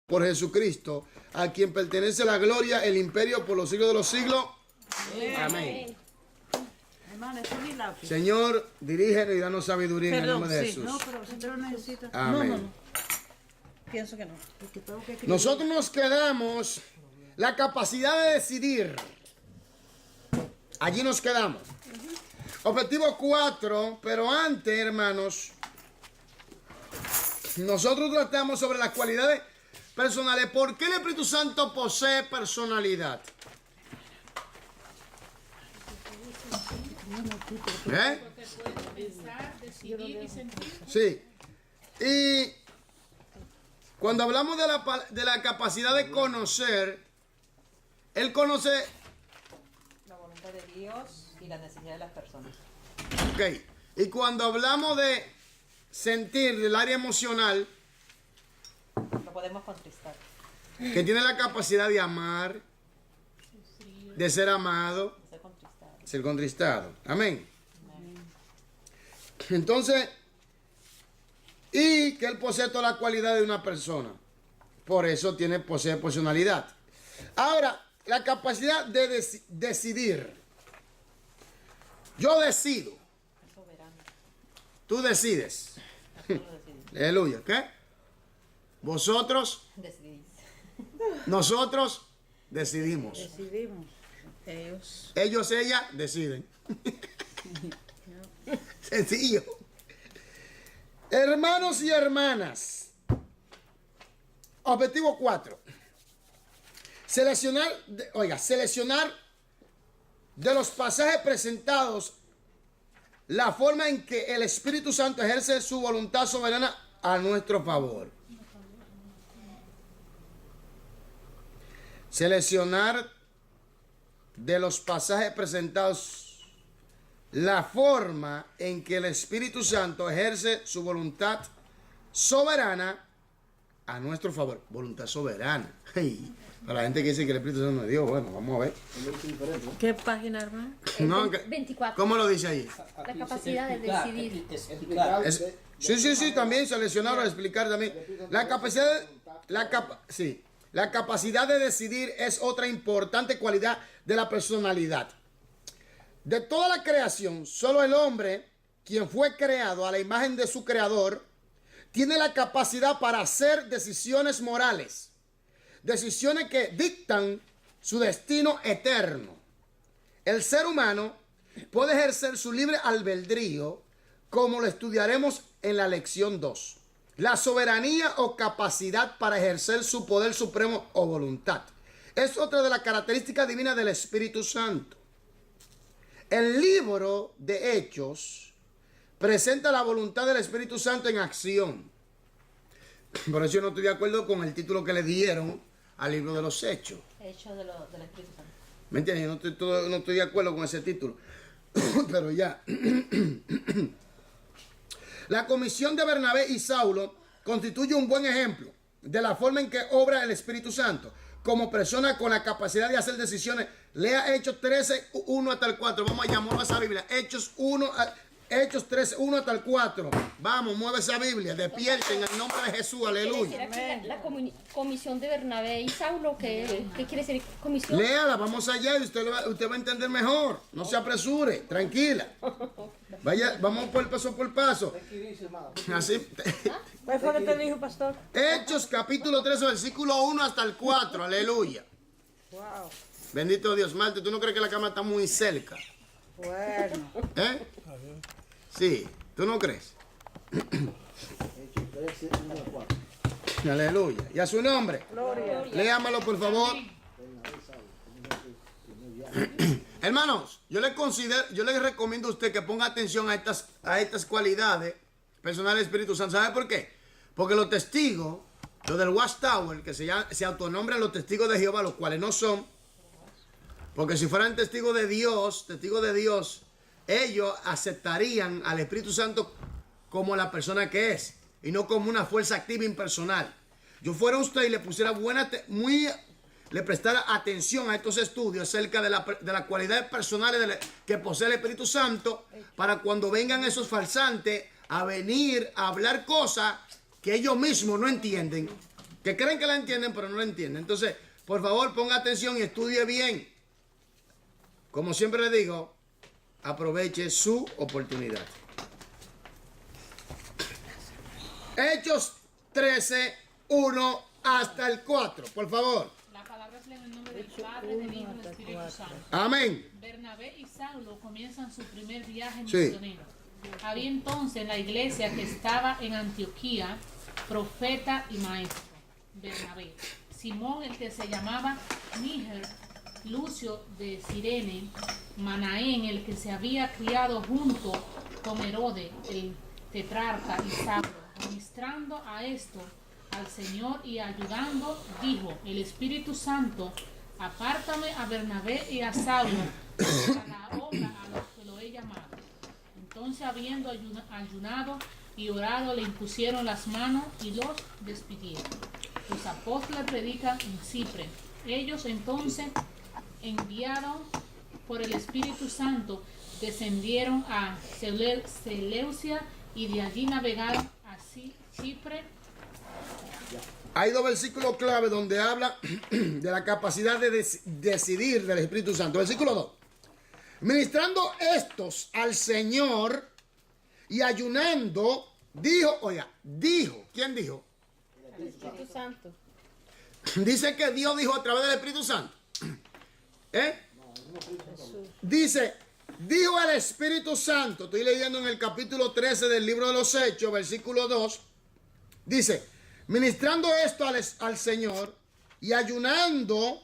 por Jesucristo, a quien pertenece la gloria, el imperio por los siglos de los siglos. Amén. Hermano, eso es mi lápiz. Señor, dirígenos y danos sabiduría en el nombre de Jesús. No, pero si usted lo necesita. Amén. No. Pienso que no. Porque tengo que escribir. Nosotros nos quedamos la capacidad de decidir. Allí nos quedamos. Objetivo 4, pero antes, hermanos, nosotros tratamos sobre las cualidades personales. ¿Por qué el Espíritu Santo posee personalidad? ¿Eh? Porque puede pensar, decidir y sentir. Sí. Y cuando hablamos de la capacidad de conocer, Él conoce. La voluntad de Dios y la necesidad de las personas. Ok. Y cuando hablamos de sentir, del área emocional, Lo podemos contristar. que tiene la capacidad de amar, de ser amado, Ser contristado. ser contristado. Amén. Entonces, y que Él posee toda la cualidad de una persona. Por eso posee personalidad. Ahora, la capacidad de decidir. Yo decido. Es soberano. Tú decides. Nosotros decidimos. Aleluya. ¿Qué? Vosotros, Decidís. nosotros decidimos. Decidimos. Ellos. Ellos, ella, deciden. Sencillo. Hermanos y hermanas. Objetivo 4. Seleccionar de los pasajes presentados la forma en que el Espíritu Santo ejerce su voluntad soberana a nuestro favor. Seleccionar de los pasajes presentados la forma en que el Espíritu Santo ejerce su voluntad soberana a nuestro favor. Voluntad soberana. Hey, para la gente que dice que el Espíritu Santo no es Dios, bueno, vamos a ver. ¿Qué página, hermano? No, 24. ¿cómo lo dice ahí? La capacidad de decidir. Sí, también seleccionar o explicar también. La capacidad, la capacidad de decidir es otra importante cualidad de la personalidad. De toda la creación, solo el hombre, quien fue creado a la imagen de su creador, tiene la capacidad para hacer decisiones morales, decisiones que dictan su destino eterno. El ser humano puede ejercer su libre albedrío, como lo estudiaremos en la lección 2. La soberanía o capacidad para ejercer su poder supremo o voluntad es otra de las características divinas del Espíritu Santo. El libro de Hechos presenta la voluntad del Espíritu Santo en acción. Por eso yo no estoy de acuerdo con el título que le dieron al libro de los Hechos. Hecho del Espíritu Santo. ¿Me entiendes? Yo no estoy de acuerdo con ese título. Pero ya. La comisión de Bernabé y Saulo constituye un buen ejemplo de la forma en que obra el Espíritu Santo como persona con la capacidad de hacer decisiones. Lea Hechos 13, 1 hasta el 4. Vamos allá, mueva esa Biblia. Hechos 13, 1 hasta el 4. Vamos, mueve esa Biblia. Despierten en el nombre de Jesús. Aleluya. La comisión de Bernabé y Saulo, ¿qué quiere decir comisión? Léala, vamos allá y usted va a entender mejor. No se apresure, tranquila. Vaya, vamos por paso por paso. Así. ¿Cuál fue lo que te dijo, pastor? Hechos capítulo 13, versículo 1 hasta el 4. Aleluya. Wow. Bendito Dios. Marte, ¿tú no crees que la cama está muy cerca? Bueno. ¿Eh? Sí, ¿tú no crees? Aleluya. ¿Y a su nombre? Gloria. Léamelo, por favor. Hermanos, yo le recomiendo a usted que ponga atención a estas cualidades personales del Espíritu Santo. ¿Sabe por qué? Porque los testigos, los del Watchtower, que se autonombran los testigos de Jehová, los cuales no son, porque si fueran testigos de Dios, ellos aceptarían al Espíritu Santo como la persona que es y no como una fuerza activa impersonal. Yo fuera usted y le pusiera le prestara atención a estos estudios acerca de las cualidades personales que posee el Espíritu Santo, para cuando vengan esos falsantes a venir a hablar cosas que ellos mismos no entienden, que creen que la entienden, pero no la entienden. Entonces, por favor, ponga atención y estudie bien. Como siempre le digo, aproveche su oportunidad. Hechos 13, 1 hasta el 4, por favor. La palabra es en el nombre del Padre, del Hijo y del Espíritu Santo. Amén. Bernabé y Saulo comienzan su primer viaje Sí. misionero. Había entonces en la iglesia que estaba en Antioquía, profeta y maestro, Bernabé, Simón el que se llamaba Níger, Lucio de Cirene, Manaén el que se había criado junto con Herodes, el tetrarca, y Saulo, ministrando a esto al Señor y ayudando, dijo el Espíritu Santo: apártame a Bernabé y a Saulo para la obra a la que lo he llamado. Entonces, habiendo ayunado y orado, le impusieron las manos y los despidieron. Los apóstoles predican en Chipre. Ellos entonces, enviados por el Espíritu Santo, descendieron a Seleucia y de allí navegaron a Chipre. Hay dos versículos clave donde habla de la capacidad de decidir del Espíritu Santo. Versículo 2. Ministrando estos al Señor y ayunando, dijo, ¿quién dijo? El Espíritu Santo. Dice que Dios dijo a través del Espíritu Santo. Dice, dijo el Espíritu Santo, estoy leyendo en el capítulo 13 del libro de los Hechos, versículo 2, dice, ministrando esto al Señor y ayunando,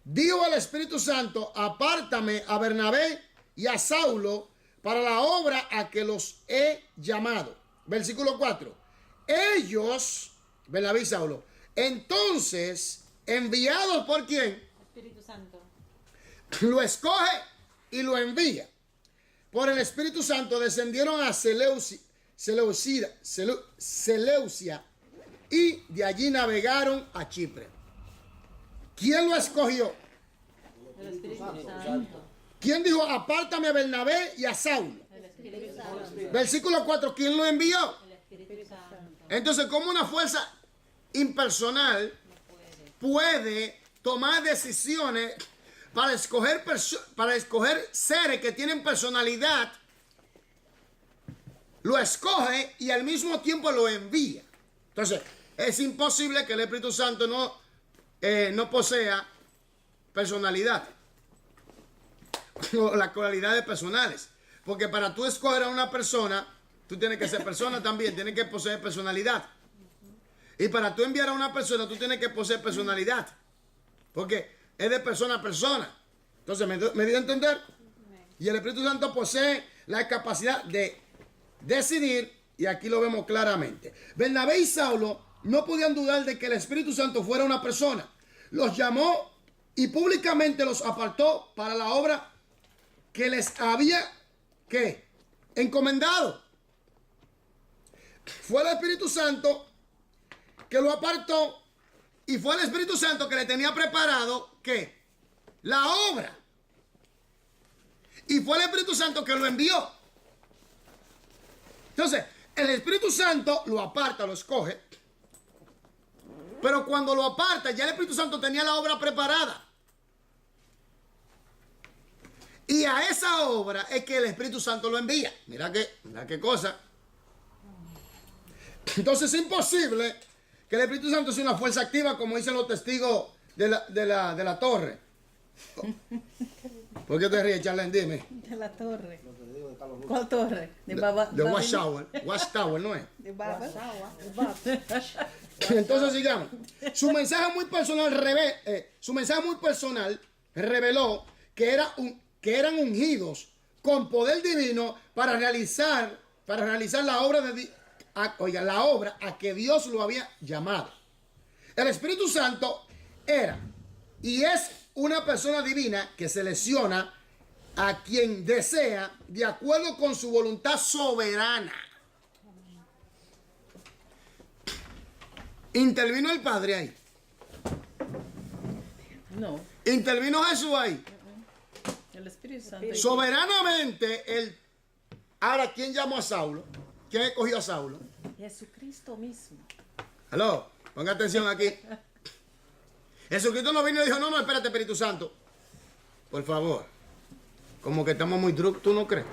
dijo el Espíritu Santo, apártame a Bernabé y a Saulo para la obra a que los he llamado. Versículo 4. Ellos, Bernabé y Saulo, entonces, enviados por quién? Espíritu Santo. Lo escoge y lo envía. Por el Espíritu Santo descendieron a Seleucia y de allí navegaron a Chipre. ¿Quién lo escogió? El Espíritu Santo. ¿Quién dijo apártame a Bernabé y a Saulo? El Espíritu Santo. Versículo 4, ¿quién lo envió? El Espíritu Santo. Entonces, ¿cómo una fuerza impersonal puede tomar decisiones para escoger seres que tienen personalidad? Lo escoge y al mismo tiempo lo envía. Entonces, es imposible que el Espíritu Santo no posea personalidad o las cualidades personales. Porque para tú escoger a una persona, tú tienes que ser persona también, tienes que poseer personalidad. Y para tú enviar a una persona, tú tienes que poseer personalidad. Porque es de persona a persona. Entonces, ¿me dio a entender? Y el Espíritu Santo posee la capacidad de decidir, y aquí lo vemos claramente. Bernabé y Saulo no podían dudar de que el Espíritu Santo fuera una persona. Los llamó y públicamente los apartó para la obra que les había encomendado. Fue el Espíritu Santo que lo apartó y fue el Espíritu Santo que le tenía preparado la obra. Y fue el Espíritu Santo que lo envió. Entonces, el Espíritu Santo lo aparta, lo escoge. Pero cuando lo aparta, ya el Espíritu Santo tenía la obra preparada. Y a esa obra es que el Espíritu Santo lo envía. Mira qué cosa. Entonces es imposible que el Espíritu Santo sea una fuerza activa, como dicen los testigos de la torre. ¿Por qué te ríes, Charlene? Dime. De la torre. ¿Cuál torre? De Baba. De Watchtower, ¿no es? De Baba. Entonces sigamos. Su mensaje muy personal reveló que eran ungidos con poder divino para realizar la obra a que Dios lo había llamado. El Espíritu Santo era y es una persona divina que selecciona a quien desea de acuerdo con su voluntad soberana. ¿Intervino el Padre ahí? No. ¿Intervino Jesús ahí? El Espíritu Santo. Soberanamente, ¿quién llamó a Saulo? ¿Quién escogió a Saulo? Jesucristo mismo. ¿Aló? Ponga atención aquí. Jesucristo no vino y dijo, no, espérate, Espíritu Santo. Por favor. Como que estamos muy druk, ¿tú no crees?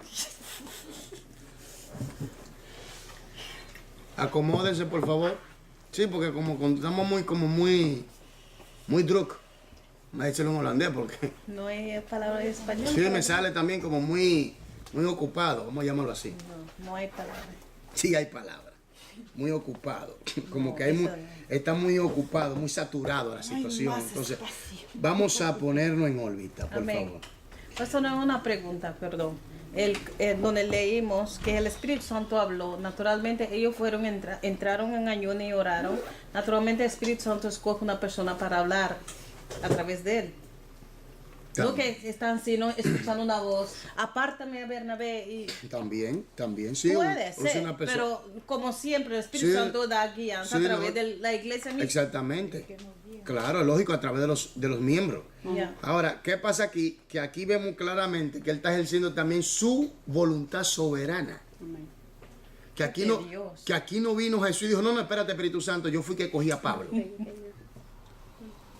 Acomódense, por favor. Sí, porque estamos muy druk. Me ha dicho en holandés porque... No hay palabra en español. Sí, me sale también como muy ocupado, vamos a llamarlo así. No hay palabra. Sí, hay palabras. Muy ocupado. Como No, que hay eso no. está muy ocupado, muy saturado la situación. Entonces, vamos a ponernos en órbita, por Amén. favor. Eso no es una pregunta, perdón. Donde leímos que el Espíritu Santo habló, naturalmente ellos entraron en ayuno y oraron. Naturalmente el Espíritu Santo escoge una persona para hablar a través de él. No que están sino escuchando una voz, apártame a Bernabé y También, sí. puede o sea, ser, una persona- pero como siempre el Espíritu Sí, Santo da guianza sí, a través no. de la iglesia misma. Exactamente. Claro, lógico, a través de los miembros. Ya. Ahora, ¿qué pasa aquí? Que aquí vemos claramente que Él está ejerciendo también su voluntad soberana. Que aquí, De no, Dios. que aquí no vino Jesús y dijo, no, espérate, Espíritu Santo, yo fui que cogí a Pablo.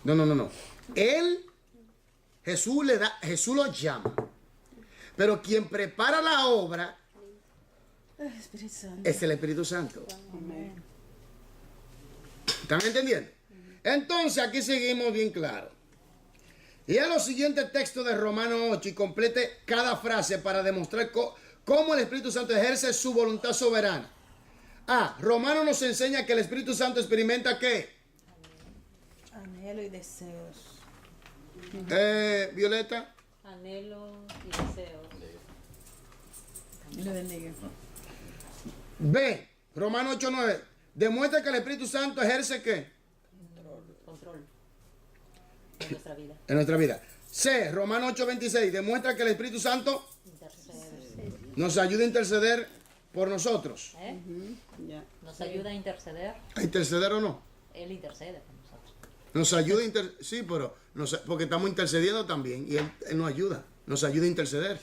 No. Jesús lo llama. Pero quien prepara la obra Espíritu Santo. es el Espíritu Santo. ¿Están entendiendo? Entonces aquí seguimos bien claro. Y a los siguientes textos de Romanos 8 y complete cada frase para demostrar cómo el Espíritu Santo ejerce su voluntad soberana. Romanos nos enseña que el Espíritu Santo experimenta ¿qué? Anhelo y deseos. Violeta. Anhelo y deseos. Dios le bendiga. B. Romanos 8:9. Demuestra que el Espíritu Santo ejerce ¿qué? Control en nuestra vida. En nuestra vida. C. Romanos 8:26. Demuestra que el Espíritu Santo Intercede. nos ayuda a interceder por nosotros. Nos ayuda a interceder. ¿A interceder o no? Él intercede por nosotros. Nos ayuda a interceder. Sí, pero porque estamos intercediendo también. Y él nos ayuda. Nos ayuda a interceder.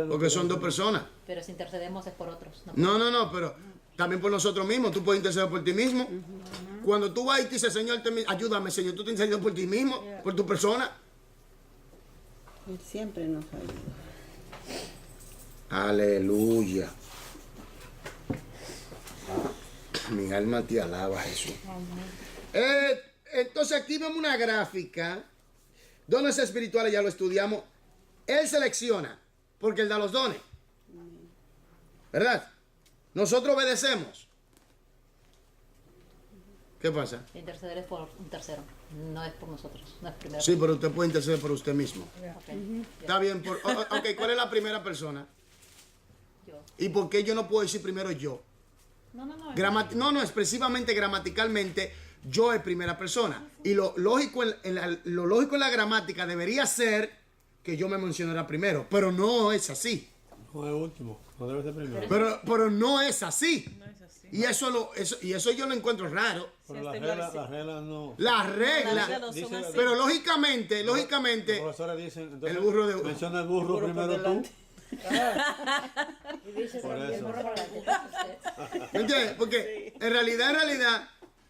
Porque son dos personas. Pero si intercedemos es por otros. No. No, pero también por nosotros mismos. Tú puedes interceder por ti mismo. Cuando tú vas y te dices, Señor, ayúdame, Señor, tú te intercedes por ti mismo, por tu persona. Él siempre nos ayuda. Aleluya. Mi alma te alaba, Jesús. Entonces aquí vemos una gráfica. Dones espirituales ya lo estudiamos. Él selecciona, porque Él da los dones. ¿Verdad? Nosotros obedecemos. ¿Qué pasa? Interceder es por un tercero. No es por nosotros. No es primero. Sí, pero usted puede interceder por usted mismo. Ok. Está bien. Ok, ¿cuál es la primera persona? Yo. ¿Y por qué yo no puedo decir primero yo? No. Expresivamente, gramaticalmente, yo es primera persona. Y lo lógico en la gramática debería ser que yo me mencionara primero, pero no es así. No es último, no debe ser primero. Pero no es así. No es así. Y eso yo lo encuentro raro. Pero las reglas no. Las Las reglas. reglas no son Dice- así. Pero lógicamente, Los profesores dicen, entonces, El burro de- menciona el burro primero tú. Por El eso. burro para ¿Me entiendes? Porque en realidad,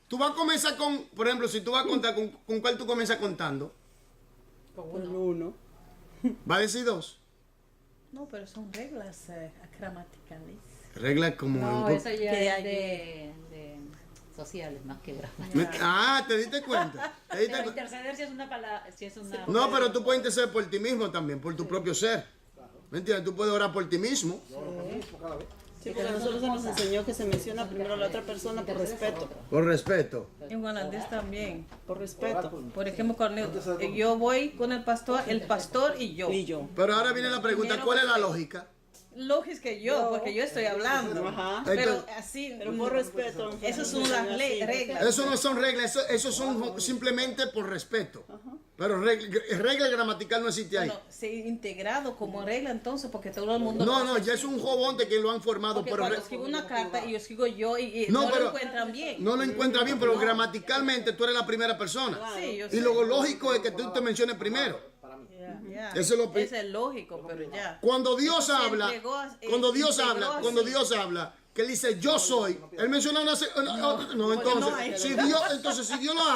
tú vas a comenzar con, por ejemplo, si tú vas a contar, ¿con cuál tú comienzas contando? Con Con uno. uno. Va a decir dos. No, pero son reglas gramaticales. Reglas como... No, eso ya Que es hay- de sociales más que gramáticas. ¿te diste cuenta? ¿Te diste Pero cu- interceder si es una palabra, si es una... No, pero tú puedes interceder por ti mismo también, por tu propio ser. ¿Me entiendes? Tú puedes orar por ti mismo. Sí, porque a nosotros se nos enseñó que se menciona primero a la otra persona por respeto. Por respeto. En holandés también. Por respeto. Por ejemplo, yo voy con el pastor y yo. Y yo. Pero ahora viene la pregunta, ¿cuál es la lógica? Lógico que yo, porque yo estoy hablando. Ajá. Pero Entonces- así, Pero por respeto. esas son las reglas. Eso no son reglas, eso son simplemente por respeto. Pero regla gramatical no existe ahí. Bueno, se integrado como regla entonces, porque todo el mundo... No, ya es un jobonte que lo han formado. Porque Pero cuando escribo una carta y yo escribo yo y No, no, pero- lo encuentran bien. no lo encuentra bien, pero gramaticalmente tú eres la primera persona. Sí, yo Y sé. lo lógico es que tú te menciones primero. Ya. Eso es lo Ese es lógico, pero ya. Cuando Dios Se habla, entregó a- cuando Dios integró habla, así. cuando Dios habla, que él dice yo soy, él menciona no, entonces, si Dios lo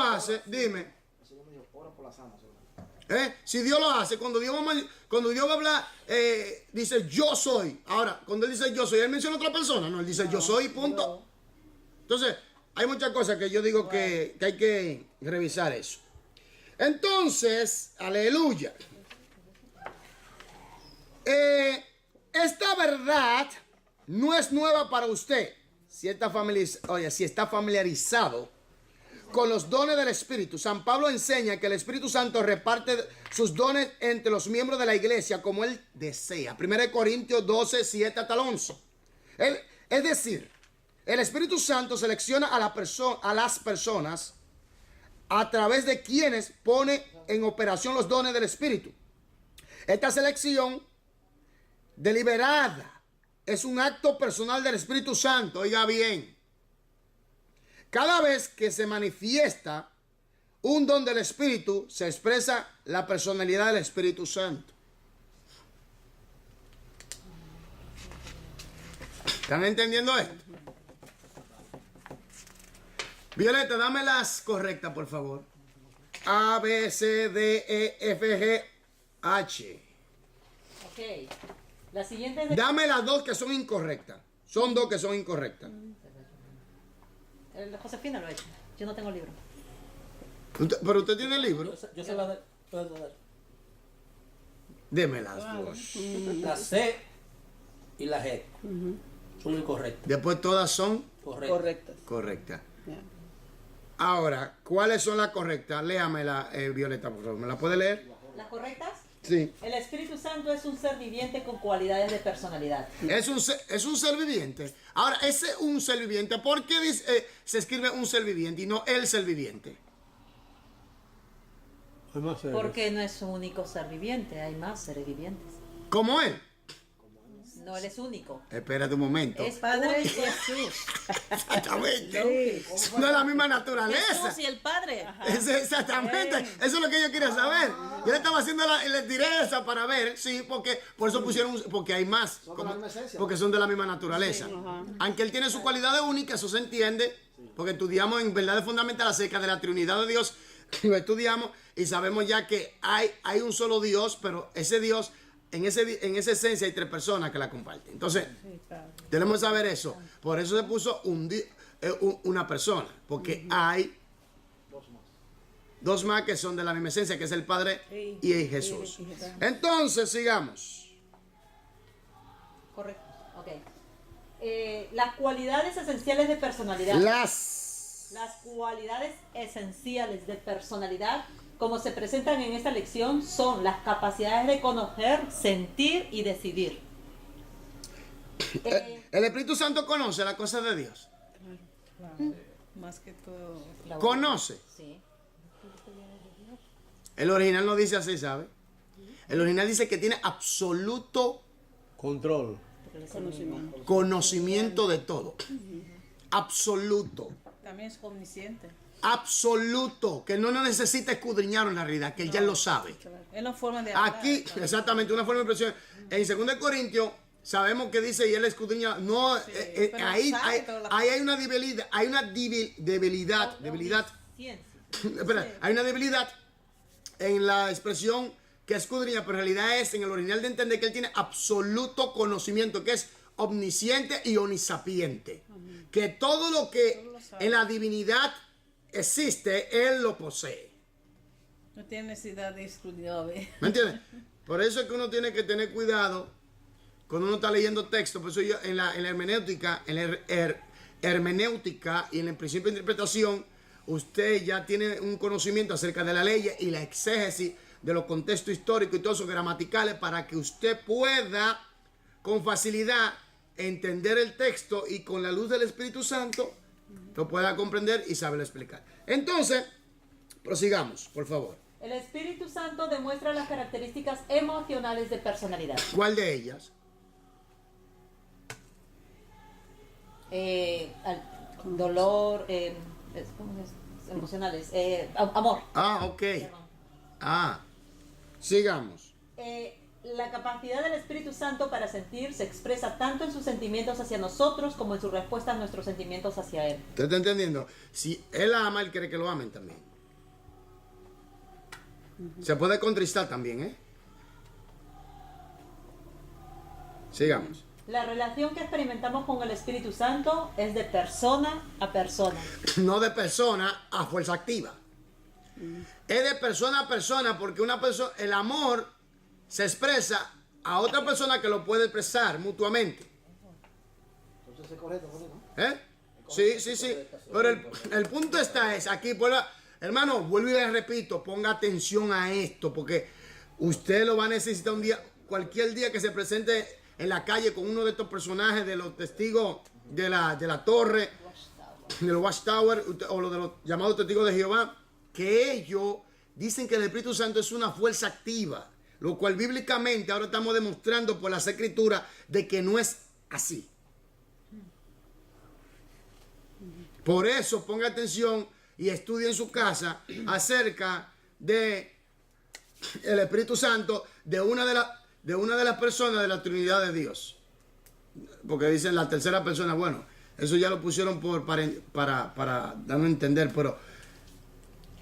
hace, dime. Si Dios lo hace, cuando Dios va a hablar, dice yo soy. Ahora, cuando él dice yo soy, él menciona a otra persona, no, él dice yo soy, punto. Entonces, hay muchas cosas que yo digo que hay que revisar eso. Entonces, aleluya. Esta verdad no es nueva para usted. Si está familiarizado con los dones del Espíritu. San Pablo enseña que el Espíritu Santo reparte sus dones entre los miembros de la iglesia como él desea. 1 Corintios 12, 7 hasta el 11. Es decir, el Espíritu Santo selecciona a las personas a través de quienes pone en operación los dones del Espíritu. Esta selección deliberada es un acto personal del Espíritu Santo. Oiga bien. Cada vez que se manifiesta un don del Espíritu, se expresa la personalidad del Espíritu Santo. ¿Están entendiendo esto? Violeta, dame las correctas, por favor. A, B, C, D, E, F, G, H. Ok. La siguiente Dame las dos que son incorrectas. Son dos que son incorrectas. Josefina lo ha hecho. Yo no tengo libro. Pero usted tiene el libro. Yo se la puedo dar. Deme las dos. La C y la G son incorrectas. Después todas son Correctas. correctas. Ya. Ahora, ¿cuáles son las correctas? Léamela, Violeta, por favor. ¿Me la puede leer? ¿Las correctas? Sí. El Espíritu Santo es un ser viviente con cualidades de personalidad. Es un ser viviente. Ahora, ese un ser viviente, ¿por qué se escribe un ser viviente y no el ser viviente? Hay más seres. Porque no es un único ser viviente, hay más seres vivientes. ¿Cómo él? No, él es único. Espérate un momento. Es Padre único. Jesús. Exactamente. No es la misma naturaleza. Jesús y el Padre. Exactamente. Eso es lo que yo quería saber. Yo le estaba haciendo le tiré esa para ver, sí, porque por eso pusieron, porque hay más. Porque son de la misma naturaleza. Aunque él tiene sus cualidades únicas, eso se entiende, porque estudiamos en verdades fundamentales acerca de la Trinidad de Dios. Lo estudiamos y sabemos ya que hay un solo Dios, pero ese Dios, en esa esencia hay tres personas que la comparten. Entonces, tenemos que saber eso. Por eso se puso una persona, porque hay dos más que son de la misma esencia, que es el Padre y el Jesús. Entonces, sigamos. Correcto. Ok. Las cualidades esenciales de personalidad. Las cualidades esenciales de personalidad, como se presentan en esta lección, son las capacidades de conocer, sentir y decidir. El Espíritu Santo conoce las cosas de Dios. Más que todo. Conoce. Sí. El original no dice así, ¿sabe? El original dice que tiene absoluto Control. conocimiento de todo. Absoluto. También es omnisciente. Absoluto. Que no necesita escudriñar en la realidad, que él ya lo sabe. Es la forma de hablar. Aquí, exactamente, una forma de expresión. En 2 Corintios, sabemos que dice, y él escudriña. No, pero ahí sabe todas las hay una debilidad. Hay una debilidad. Ciencia. Espera, hay una debilidad en la expresión que escudriña, pero en realidad es en el original de entender que él tiene absoluto conocimiento, que es omnisciente y omnisapiente. Que todo lo que en la divinidad existe, él lo posee. No tiene necesidad de escudriñar. ¿Me entiendes? Por eso es que uno tiene que tener cuidado cuando uno está leyendo texto. Por eso yo en la hermenéutica, hermenéutica y en el principio de interpretación, usted ya tiene un conocimiento acerca de la ley y la exégesis de los contextos históricos y todos esos gramaticales para que usted pueda con facilidad entender el texto y con la luz del Espíritu Santo lo pueda comprender y saberlo explicar. Entonces, prosigamos, por favor. El Espíritu Santo demuestra las características emocionales de personalidad. ¿Cuál de ellas? Dolor, ¿cómo es? Emocionales, amor. Ah, ok. Ah, sigamos. La capacidad del Espíritu Santo para sentir se expresa tanto en sus sentimientos hacia nosotros como en su respuesta a nuestros sentimientos hacia Él. ¿Usted está entendiendo? Si Él ama, Él quiere que lo amen también. Se puede contristar también, ¿eh? Sigamos. La relación que experimentamos con el Espíritu Santo es de persona a persona. No de persona a fuerza activa. Es de persona a persona porque una persona, el amor se expresa a otra persona que lo puede expresar mutuamente. Entonces es correcto, ¿no? ¿Eh? Sí, sí, sí. Pero el punto está es, aquí, hermano, vuelvo y le repito, ponga atención a esto, porque usted lo va a necesitar un día, cualquier día que se presente en la calle con uno de estos personajes de los testigos de la torre, del Watchtower, o lo de los llamados testigos de Jehová, que ellos dicen que el Espíritu Santo es una fuerza activa, lo cual bíblicamente ahora estamos demostrando por las escrituras de que no es así. Por eso ponga atención y estudie en su casa acerca de el Espíritu Santo de una de las personas de la Trinidad de Dios. Porque dicen la tercera persona, bueno, eso ya lo pusieron para darme a entender, pero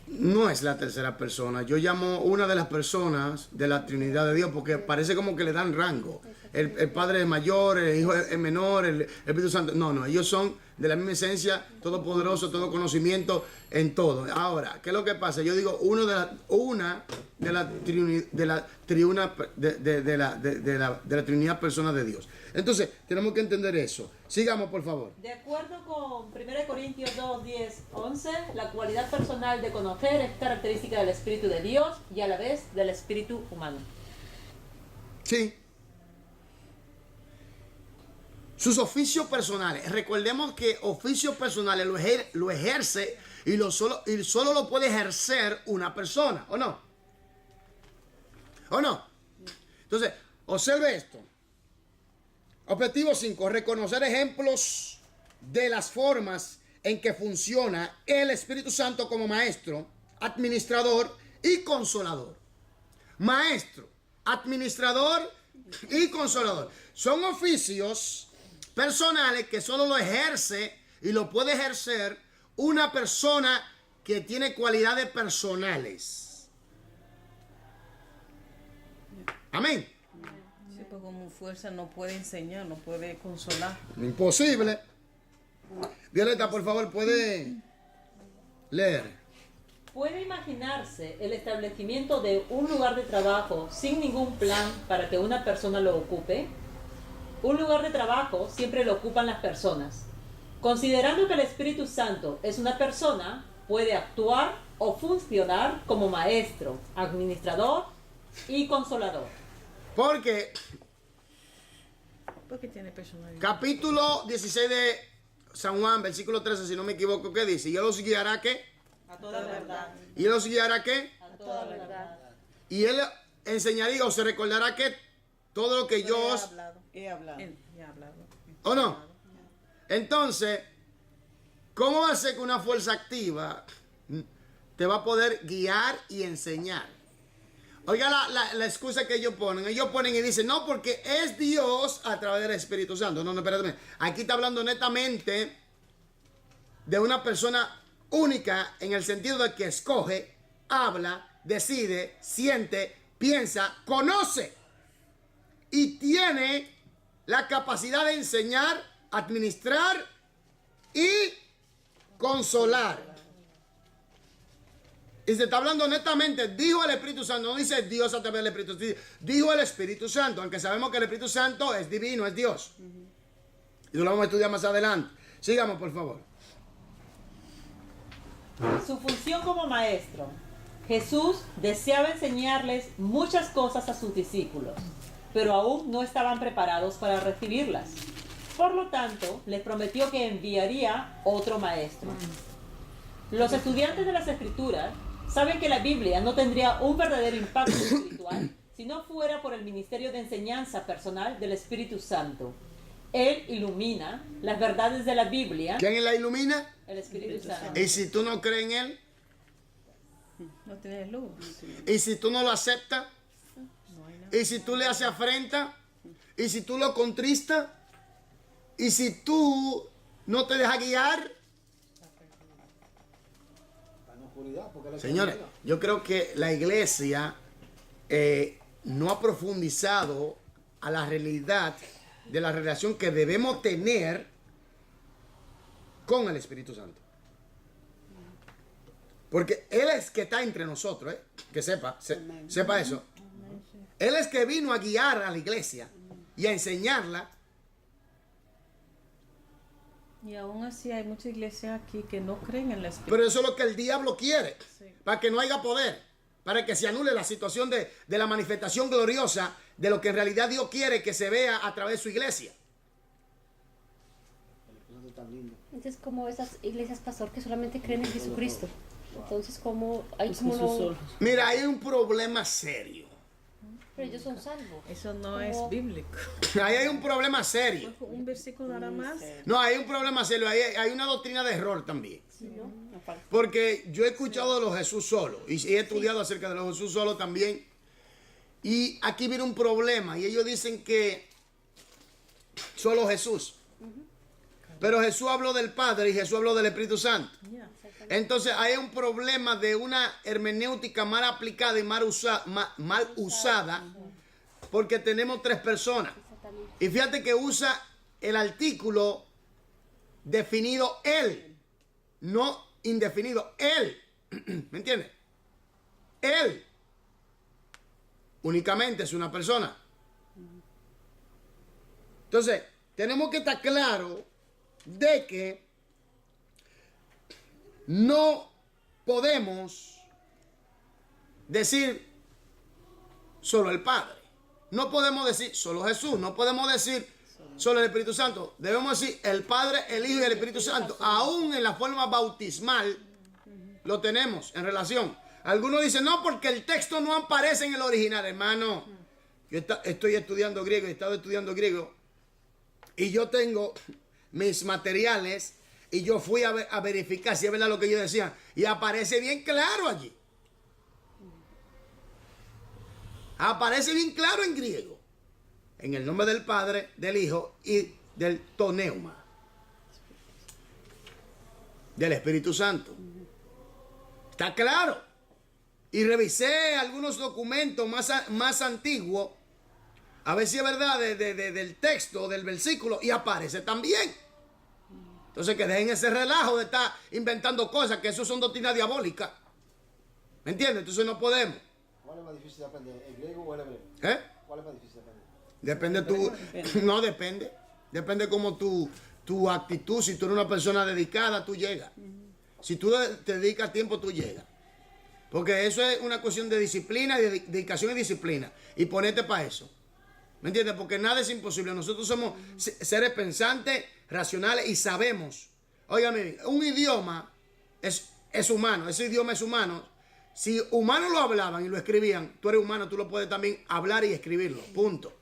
no es la tercera persona. Yo llamo una de las personas de la Trinidad de Dios porque parece como que le dan rango. El Padre es mayor, el Hijo es menor, el Espíritu Santo. No, ellos son de la misma esencia, todopoderoso, todo conocimiento en todo. Ahora, ¿qué es lo que pasa? Yo digo una de la Trinidad persona de Dios. Entonces, tenemos que entender eso. Sigamos, por favor. De acuerdo con 1 Corintios 2, 10, 11, la cualidad personal de conocer es característica del Espíritu de Dios y a la vez del espíritu humano. Sí. Sus oficios personales. Recordemos que oficios personales lo ejerce y solo lo puede ejercer una persona, ¿o no? ¿O no? Entonces, observe esto. Objetivo 5. Reconocer ejemplos de las formas en que funciona el Espíritu Santo como maestro, administrador y consolador. Maestro, administrador y consolador. Son oficios personales que solo lo ejerce y lo puede ejercer una persona que tiene cualidades personales. Amén. Sí, pues como fuerza no puede enseñar, no puede consolar. Imposible. Violeta, por favor, puede leer. ¿Puede imaginarse el establecimiento de un lugar de trabajo sin ningún plan para que una persona lo ocupe? Un lugar de trabajo siempre lo ocupan las personas. Considerando que el Espíritu Santo es una persona, puede actuar o funcionar como maestro, administrador y consolador. Porque tiene personalidad. capítulo 16 de San Juan, versículo 13, si no me equivoco, ¿qué dice? Y él los guiará, ¿qué? A toda verdad. Y él los guiará, ¿qué? A toda verdad. Y él enseñaría o se recordará que todo lo que yo os... He hablado. Él ya ha hablado. ¿O no? Entonces, ¿cómo va a ser que una fuerza activa te va a poder guiar y enseñar? Oiga la excusa que ellos ponen. Ellos ponen y dicen, no, porque es Dios a través del Espíritu Santo. No, espérate. Aquí está hablando netamente de una persona única en el sentido de que escoge, habla, decide, siente, piensa, conoce y tiene la capacidad de enseñar, administrar y consolar. Y se está hablando netamente, dijo el Espíritu Santo, no dice Dios a través del Espíritu Santo, dijo el Espíritu Santo, aunque sabemos que el Espíritu Santo es divino, es Dios. Y lo vamos a estudiar más adelante. Sigamos, por favor. Su función como maestro. Jesús deseaba enseñarles muchas cosas a sus discípulos, pero aún no estaban preparados para recibirlas. Por lo tanto, les prometió que enviaría otro maestro. Los estudiantes de las Escrituras saben que la Biblia no tendría un verdadero impacto espiritual si no fuera por el ministerio de enseñanza personal del Espíritu Santo. Él ilumina las verdades de la Biblia. ¿Quién la ilumina? El Espíritu Santo. Y si tú no crees en Él, No tienes luz. y si tú no lo aceptas, No hay nada. y si tú le haces afrenta, y si tú lo contristas, y si tú no te dejas guiar. Señores, yo creo que la iglesia no ha profundizado a la realidad de la relación que debemos tener con el Espíritu Santo. Porque Él es que está entre nosotros, que sepa eso. Él es que vino a guiar a la iglesia y a enseñarla. Y aún así hay muchas iglesias aquí que no creen en el Espíritu. Pero eso es lo que el diablo quiere, Sí. para que no haya poder, para que se anule la situación de la manifestación gloriosa de lo que en realidad Dios quiere que se vea a través de su iglesia. Entonces, como esas iglesias, pastor, que solamente creen en Jesucristo. Entonces, como hay Pues como Jesús no, solo. Mira, hay un problema serio. pero ellos son salvos. Eso no es bíblico. Ahí hay un problema serio. Un versículo nada más. No, hay un problema serio. Ahí hay una doctrina de error también. Porque yo he escuchado de los Jesús solo y he estudiado acerca de los Jesús solo también. Y aquí viene un problema y ellos dicen que solo Jesús. Pero Jesús habló del Padre y Jesús habló del Espíritu Santo. Entonces hay un problema de una hermenéutica mal aplicada y mal usada porque tenemos tres personas. Y fíjate que usa el artículo definido él, no indefinido, él. ¿Me entiendes? Él únicamente es una persona. Entonces, tenemos que estar claros de que no podemos decir solo el Padre. No podemos decir solo Jesús. No podemos decir solo el Espíritu Santo. Debemos decir el Padre, el Hijo y el Espíritu Santo. Aún en la forma bautismal lo tenemos en relación. Algunos dicen, no, porque el texto no aparece en el original. Hermano, yo estoy estudiando griego, he estado estudiando griego. Y yo tengo mis materiales y yo fui a verificar si es verdad lo que ellos decían. Y aparece bien claro allí. Aparece bien claro en griego. En el nombre del Padre, del Hijo y del toneuma. Del Espíritu Santo. Está claro. Y revisé algunos documentos más antiguos. A ver si es verdad del texto, del versículo. Y aparece también. Entonces que dejen ese relajo de estar inventando cosas, que eso son doctrinas diabólicas. ¿Me entiendes? Entonces no podemos. ¿Cuál es más difícil de aprender, el griego o el hebreo? ¿Cuál es más difícil de aprender? Depende tú. No depende. Depende como tu actitud. Si tú eres una persona dedicada, tú llegas. Si tú te dedicas tiempo, tú llegas. Porque eso es una cuestión de disciplina, de dedicación y disciplina. Y ponete para eso. ¿Me entiendes? Porque nada es imposible. Nosotros somos seres pensantes, racionales y sabemos. Óigame, un idioma es humano. Ese idioma es humano. Si humanos lo hablaban y lo escribían, tú eres humano, tú lo puedes también hablar y escribirlo. Punto.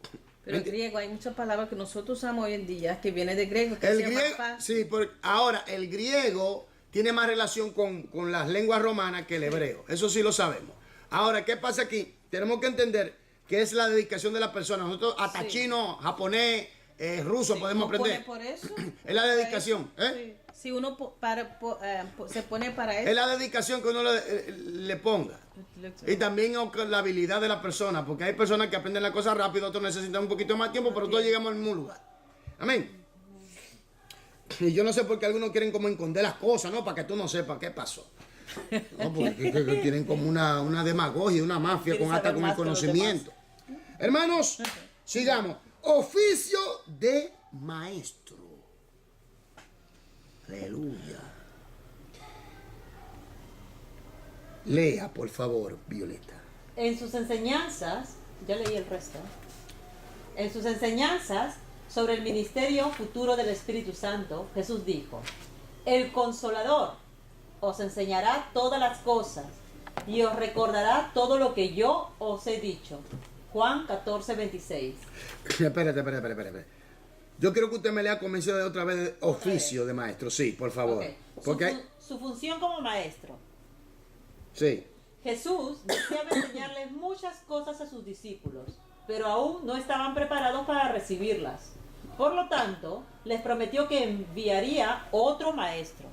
Pero en griego hay muchas palabras que nosotros usamos hoy en día que viene de griego. Que El se llama griego, sí, ahora el griego tiene más relación con las lenguas romanas que el hebreo. Eso sí lo sabemos. Ahora, ¿qué pasa aquí? Tenemos que entender que es la dedicación de la persona. Nosotros hasta chino, japonés, ruso podemos aprender. Por eso, es la dedicación. Sí. Si uno se pone para eso. Es la dedicación que uno le ponga. Y también la habilidad de la persona. Porque hay personas que aprenden la cosa rápido, otros necesitan un poquito más tiempo, pero todos llegamos al mismo lugar. Amén. Y yo no sé por qué algunos quieren como esconder las cosas, ¿no? Para que tú no sepas qué pasó. No, porque tienen como una demagogia, una mafia hasta con el conocimiento. Hermanos, sigamos. Oficio de maestro. Aleluya. Lea, por favor, Violeta. En sus enseñanzas, ya leí el resto. En sus enseñanzas sobre el ministerio futuro del Espíritu Santo, Jesús dijo: el Consolador os enseñará todas las cosas y os recordará todo lo que yo os he dicho. Juan 14:26. Espérate. Yo quiero que usted me lea convencido de otra vez oficio de maestro. Sí, por favor. Okay. Porque Su función como maestro. sí. Jesús deseaba enseñarles muchas cosas a sus discípulos, pero aún no estaban preparados para recibirlas. Por lo tanto, les prometió que enviaría otro maestro.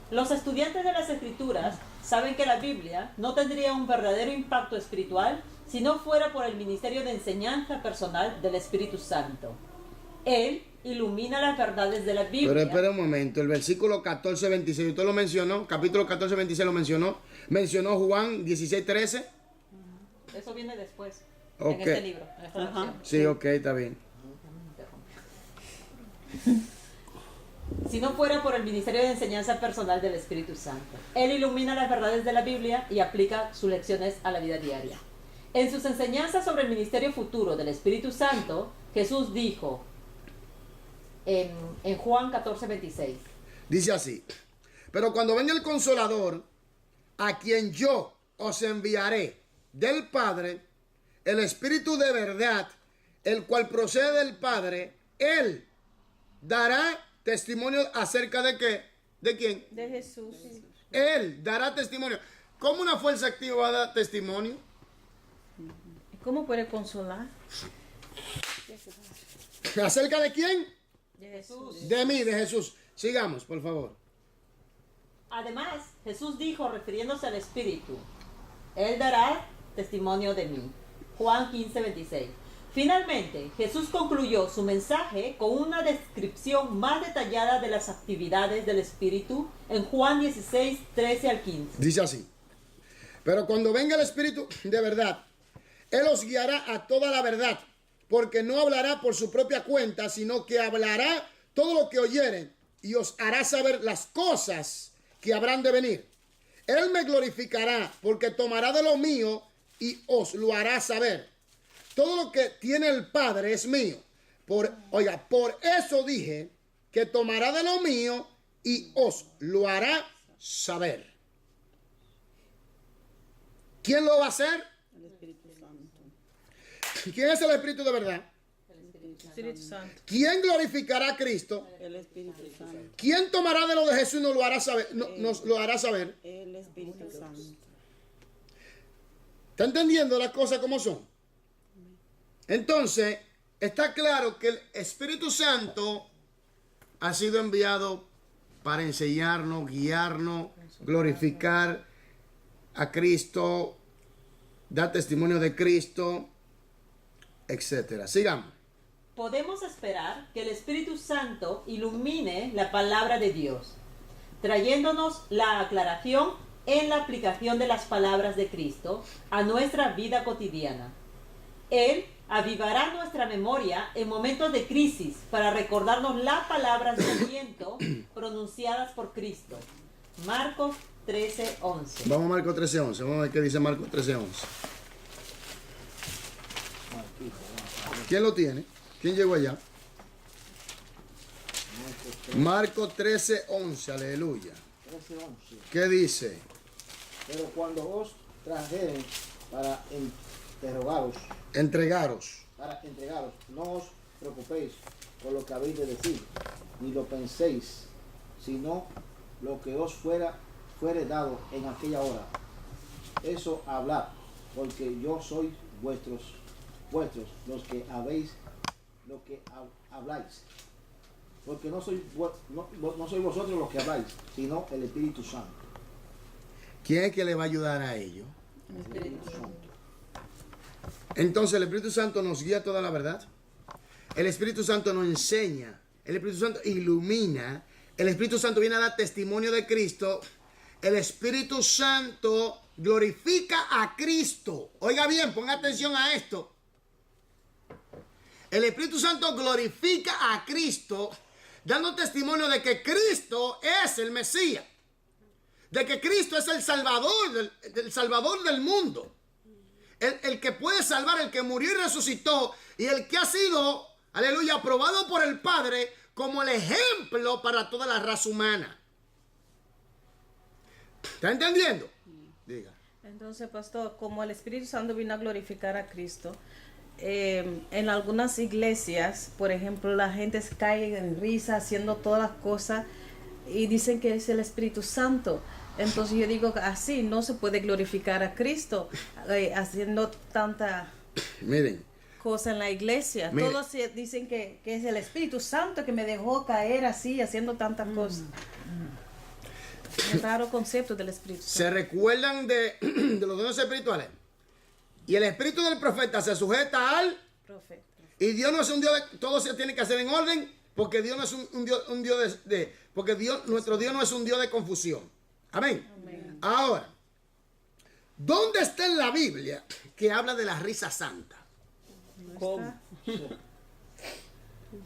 Los estudiantes de las Escrituras saben que la Biblia no tendría un verdadero impacto espiritual si no fuera por el ministerio de enseñanza personal del Espíritu Santo. Él ilumina las verdades de la Biblia. Pero espera un momento, el versículo 14, 26, usted lo mencionó, capítulo 14, 26 lo mencionó. Mencionó Juan 16, 13. Eso viene después, Ok. en este libro, en esta versión. Sí, ok, está bien. Si no fuera por el ministerio de enseñanza personal del Espíritu Santo. Él ilumina las verdades de la Biblia y aplica sus lecciones a la vida diaria. En sus enseñanzas sobre el ministerio futuro del Espíritu Santo, Jesús dijo en Juan 14, 26. Dice así: pero cuando venga el Consolador, a quien yo os enviaré del Padre, el Espíritu de verdad, el cual procede del Padre, Él dará testimonio acerca de qué, ¿de quién? De Jesús. Él dará testimonio. ¿Cómo una fuerza activa va a dar testimonio? ¿Cómo puede consolar? ¿Acerca de quién? De Jesús. De mí, de Jesús. Sigamos, por favor. Además, Jesús dijo, refiriéndose al Espíritu, Él dará testimonio de mí. Juan 15, 26. Finalmente, Jesús concluyó su mensaje con una descripción más detallada de las actividades del Espíritu en Juan 16, 13 al 15. Dice así: pero cuando venga el Espíritu de verdad, Él os guiará a toda la verdad, porque no hablará por su propia cuenta, sino que hablará todo lo que oyeren y os hará saber las cosas que habrán de venir. Él me glorificará, porque tomará de lo mío y os lo hará saber. Todo lo que tiene el Padre es mío. Por eso dije que tomará de lo mío y os lo hará saber. ¿Quién lo va a hacer? El Espíritu Santo. ¿Quién es el Espíritu de verdad? Espíritu Santo. ¿Quién glorificará a Cristo? El Espíritu Santo. ¿Quién tomará de lo de Jesús y nos lo hará saber? Nos lo hará saber. El Espíritu Santo. ¿Está entendiendo las cosas como son? Entonces, está claro que el Espíritu Santo ha sido enviado para enseñarnos, guiarnos, glorificar a Cristo, dar testimonio de Cristo, etcétera. Sigamos. Podemos esperar que el Espíritu Santo ilumine la palabra de Dios, trayéndonos la aclaración en la aplicación de las palabras de Cristo a nuestra vida cotidiana. Él avivará nuestra memoria en momentos de crisis para recordarnos las palabras de aliento pronunciadas por Cristo. Marcos 13:11. Vamos a Marcos 13:11. Vamos a ver qué dice Marcos 13:11. ¿Quién lo tiene? ¿Quién llegó allá? Marcos 13:11. Aleluya. 13:11. ¿Qué dice? Pero cuando os trajeren para entregaros, no os preocupéis por lo que habéis de decir, ni lo penséis, sino lo que os fuere dado en aquella hora. Eso hablad, porque yo soy vuestros los que habláis. Porque no sois vosotros los que habláis, sino el Espíritu Santo. ¿Quién es que le va a ayudar a ellos? El Espíritu Santo. Entonces el Espíritu Santo nos guía a toda la verdad. El Espíritu Santo nos enseña. El Espíritu Santo ilumina. El Espíritu Santo viene a dar testimonio de Cristo. El Espíritu Santo glorifica a Cristo. Oiga bien, ponga atención a esto. El Espíritu Santo glorifica a Cristo, dando testimonio de que Cristo es el Mesías. De que Cristo es el Salvador del mundo. El que puede salvar, el que murió y resucitó, y el que ha sido, aleluya, aprobado por el Padre como el ejemplo para toda la raza humana. ¿Está entendiendo? Diga. Entonces, pastor, como el Espíritu Santo vino a glorificar a Cristo, en algunas iglesias, por ejemplo, la gente cae en risa haciendo todas las cosas y dicen que es el Espíritu Santo. Entonces yo digo, así no se puede glorificar a Cristo haciendo tanta Miren. Cosa en la iglesia. Mire. Todos dicen que es el Espíritu Santo que me dejó caer así, haciendo tantas cosas. Un raro concepto del Espíritu Santo. ¿Se recuerdan de los dones espirituales? Y el espíritu del profeta se sujeta al... Profeta. Y Dios no es un Dios de... Todo se tiene que hacer en orden, porque Dios no es un Dios porque nuestro Dios no es un Dios de confusión. Amén. Amén. Ahora, ¿dónde está en la Biblia que habla de la risa santa? ¿Cómo?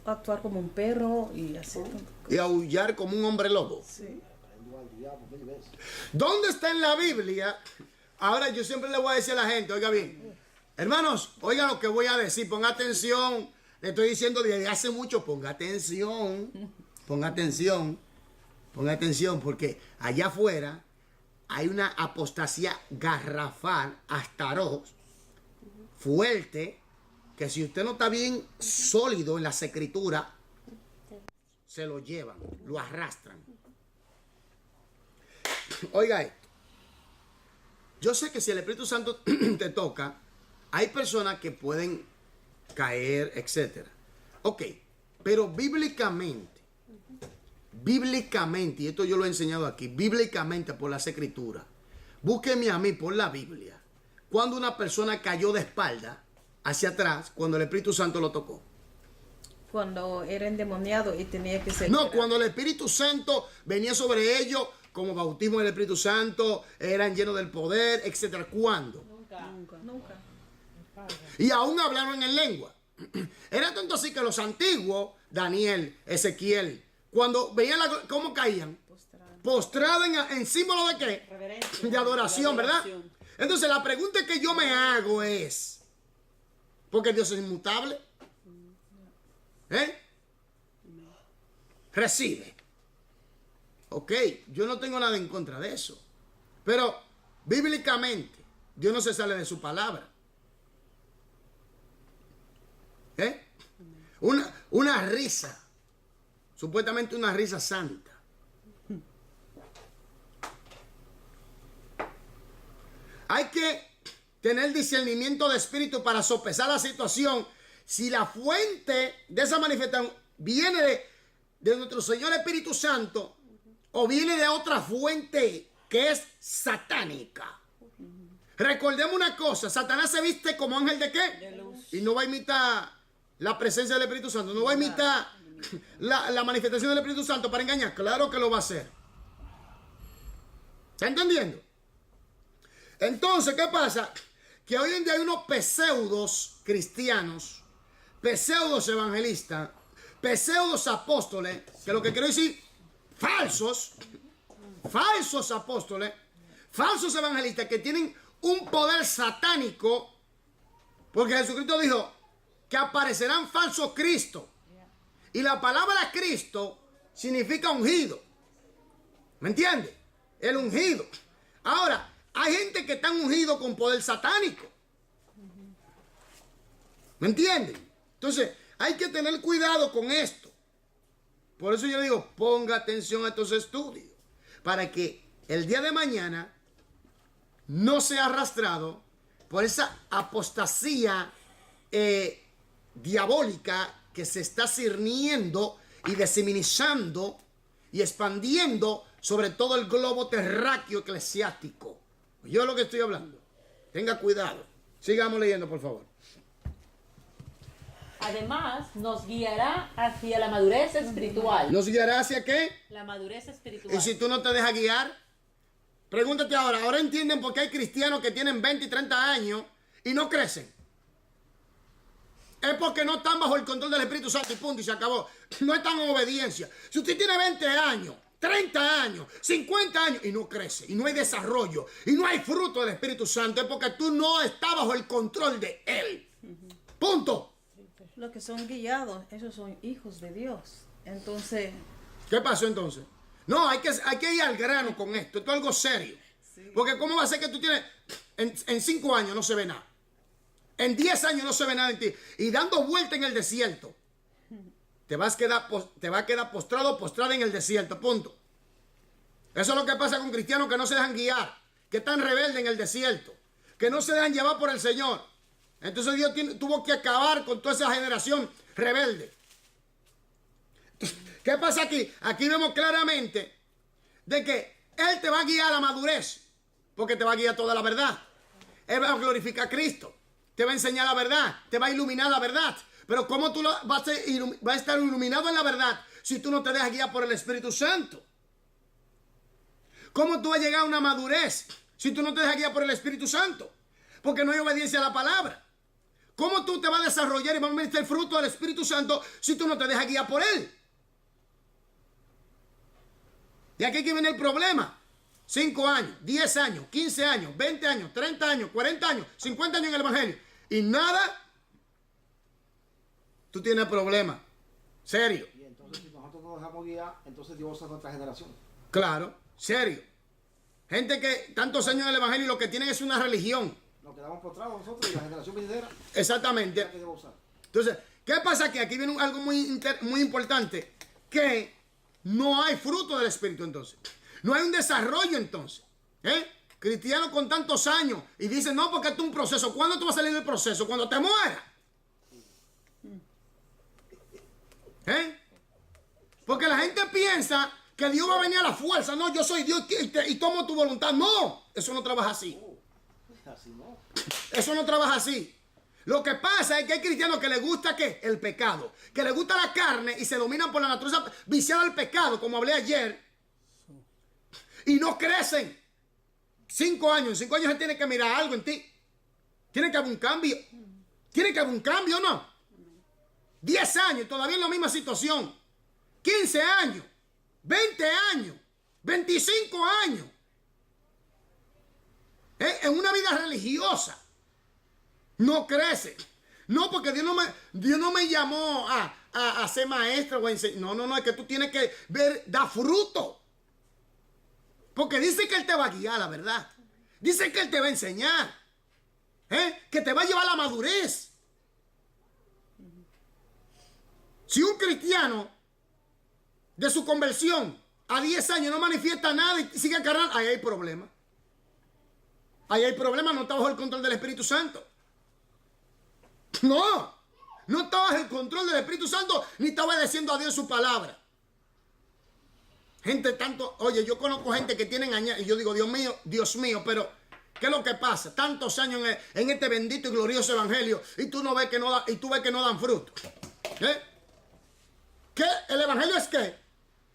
Actuar como un perro y hacer... Y aullar como un hombre lobo. Sí. ¿Dónde está en la Biblia? Ahora yo siempre le voy a decir a la gente, oiga bien, hermanos, oigan lo que voy a decir, ponga atención. Le estoy diciendo desde hace mucho, ponga atención, porque allá afuera hay una apostasía garrafal, astaroz, fuerte, que si usted no está bien sólido en las escrituras, se lo llevan, lo arrastran. Oiga esto. Yo sé que si el Espíritu Santo te toca, hay personas que pueden caer, etc. Ok, pero bíblicamente, y esto yo lo he enseñado aquí, bíblicamente por las escrituras, búsqueme a mí por la Biblia, cuando una persona cayó de espalda hacia atrás, cuando el Espíritu Santo lo tocó. Cuando era endemoniado y tenía que ser... No, cuando el Espíritu Santo venía sobre ellos, como bautismo del Espíritu Santo, eran llenos del poder, etc. ¿Cuándo? Nunca. Y aún hablaron en lengua. Era tanto así que los antiguos, Daniel, Ezequiel, cuando veían cómo caían, postrados en símbolo de qué? Reverencia. De adoración, ¿verdad? Adoración. Entonces la pregunta que yo me hago es, ¿porque Dios es inmutable? Recibe. Ok, yo no tengo nada en contra de eso. Pero bíblicamente, Dios no se sale de su palabra. Una risa, supuestamente una risa santa. Hay que tener discernimiento de espíritu para sopesar la situación. Si la fuente de esa manifestación viene de nuestro Señor Espíritu Santo o viene de otra fuente que es satánica. Recordemos una cosa, Satanás se viste como ángel de qué? De luz. Y no va a imitar la presencia del Espíritu Santo, no va a imitar la manifestación del Espíritu Santo para engañar. Claro que lo va a hacer. ¿Está entendiendo? Entonces, ¿qué pasa? Que hoy en día hay unos pseudos cristianos, pseudos evangelistas, pseudos apóstoles, que lo que quiero decir, falsos apóstoles, falsos evangelistas que tienen un poder satánico, porque Jesucristo dijo que aparecerán falsos Cristos. Y la palabra Cristo significa ungido. ¿Me entiende? El ungido. Ahora, hay gente que está ungido con poder satánico. ¿Me entienden? Entonces, hay que tener cuidado con esto. Por eso yo digo, ponga atención a estos estudios. Para que el día de mañana no sea arrastrado por esa apostasía diabólica que se está cirniendo y diseminizando y expandiendo sobre todo el globo terráqueo eclesiástico. Yo lo que estoy hablando. Tenga cuidado. Sigamos leyendo, por favor. Además, nos guiará hacia la madurez espiritual. ¿Nos guiará hacia qué? La madurez espiritual. Y si tú no te dejas guiar, pregúntate ahora entienden por qué hay cristianos que tienen 20 y 30 años y no crecen. Es porque no están bajo el control del Espíritu Santo y punto, y se acabó. No están en obediencia. Si usted tiene 20 años, 30 años, 50 años y no crece, y no hay desarrollo, y no hay fruto del Espíritu Santo, es porque tú no estás bajo el control de Él. Punto. Los que son guiados, esos son hijos de Dios. Entonces, ¿Qué pasó entonces? No, hay que ir al grano con esto. Esto es algo serio. Porque ¿cómo va a ser que tú tienes... En 5 años no se ve nada. En 10 años no se ve nada en ti. Y dando vuelta en el desierto. Te va a quedar postrada en el desierto. Punto. Eso es lo que pasa con cristianos que no se dejan guiar. Que están rebeldes en el desierto. Que no se dejan llevar por el Señor. Entonces Dios tuvo que acabar con toda esa generación rebelde. ¿Qué pasa aquí? Aquí vemos claramente de que Él te va a guiar a la madurez, porque te va a guiar toda la verdad. Él va a glorificar a Cristo, te va a enseñar la verdad, te va a iluminar la verdad. Pero ¿cómo tú vas a estar iluminado en la verdad si tú no te dejas guiar por el Espíritu Santo? ¿Cómo tú vas a llegar a una madurez si tú no te dejas guiar por el Espíritu Santo? Porque no hay obediencia a la palabra. ¿Cómo tú te vas a desarrollar y vas a meter el fruto del Espíritu Santo si tú no te dejas guiar por Él? Y aquí viene el problema. 5 años, 10 años, 15 años, 20 años, 30 años, 40 años, 50 años en el Evangelio. Y nada, tú tienes problemas. Serio. Y entonces, si nosotros nos dejamos guiar, entonces Dios usa nuestra generación. Claro, serio. Gente que tantos años en el Evangelio y lo que tienen es una religión. Nos quedamos postrados nosotros y la generación venidera. Exactamente. Que debo usar. Entonces, ¿qué pasa aquí? Aquí viene algo muy importante. Que no hay fruto del Espíritu entonces. No hay un desarrollo entonces. Cristiano con tantos años y dice, no, porque esto es un proceso. ¿Cuándo tú vas a salir del proceso? Cuando te mueras. Porque la gente piensa que Dios va a venir a la fuerza. No, yo soy Dios y tomo tu voluntad. No, eso no trabaja así. Así no. Eso no trabaja así. Lo que pasa es que hay cristianos que les gusta ¿qué? El pecado. Que les gusta la carne y se dominan por la naturaleza viciada del pecado, como hablé ayer. Y no crecen. 5 años. En 5 años se tiene que mirar algo en ti. Tiene que haber un cambio. Tiene que haber un cambio, ¿no? 10 años, todavía en la misma situación. 15 años. 20 años. 25 años. En una vida religiosa. No crece. No, porque Dios no me llamó a ser maestro o a enseñar. No, es que tú tienes que dar fruto. Porque dice que Él te va a guiar, la verdad. Dice que Él te va a enseñar. Que te va a llevar a la madurez. Si un cristiano de su conversión a 10 años no manifiesta nada y sigue carnal, ahí hay problema. Ahí hay problema, no está bajo el control del Espíritu Santo. No está bajo el control del Espíritu Santo, ni está obedeciendo a Dios su palabra. Gente tanto, oye, yo conozco gente que tienen años, y yo digo, Dios mío, pero ¿qué es lo que pasa? Tantos años en este bendito y glorioso evangelio, y tú ves que no dan fruto. ¿Qué? ¿El evangelio es qué?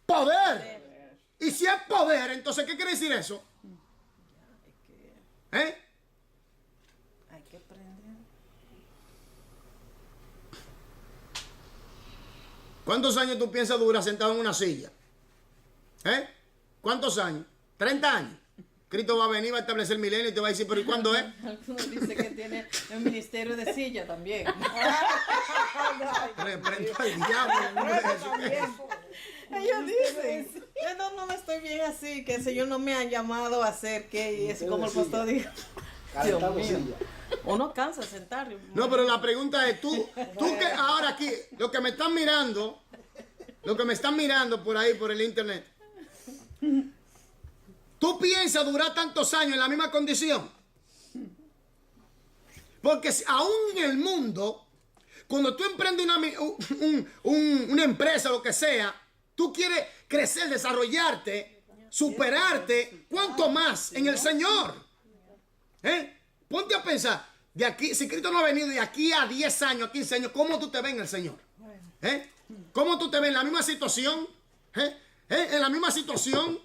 Poder. Y si es poder, entonces, ¿qué quiere decir eso? Hay que aprender. ¿Cuántos años tú piensas durar sentado en una silla? ¿Cuántos años? 30 años. Cristo va a venir, va a establecer el milenio y te va a decir, pero ¿y cuándo es? Algunos dicen que tiene un ministerio de silla también. Reprendo al diablo en el nombre de Jesucristo. Ellos dicen, yo no me estoy bien así, que el Señor no me ha llamado a hacer que, y eso como el pastor dijo. Dios mío. Uno cansa de sentar. No, pero la pregunta es, tú que ahora aquí, lo que me están mirando por ahí, por el internet, ¿tú piensas durar tantos años en la misma condición? Porque aún en el mundo, cuando tú emprendes una empresa, lo que sea, tú quieres crecer, desarrollarte, superarte, ¿cuánto más en el Señor? Ponte a pensar, de aquí, si Cristo no ha venido de aquí a 10 años, a 15 años, ¿cómo tú te ves en el Señor? ¿Cómo tú te ves en la misma situación? ¿En la misma situación?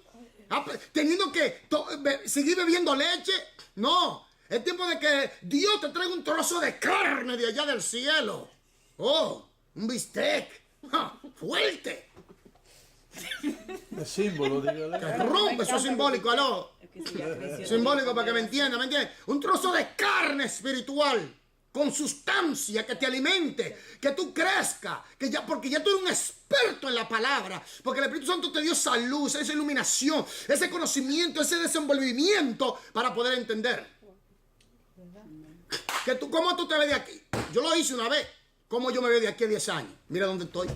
Teniendo que seguir bebiendo leche. No, es tiempo de que Dios te traiga un trozo de carne de allá del cielo. Oh, un bistec. Fuerte. Es símbolo, dígale. Que rompe, eso es simbólico, aló. Simbólico para que me entiendan, ¿me entiendes? Un trozo de carne espiritual. Con sustancia que te alimente, que tú crezcas, porque ya tú eres un experto en la palabra, porque el Espíritu Santo te dio esa luz, esa iluminación, ese conocimiento, ese desenvolvimiento para poder entender. ¿Cómo tú te ves de aquí? Yo lo hice una vez. ¿Cómo yo me veo de aquí a 10 años? Mira dónde estoy.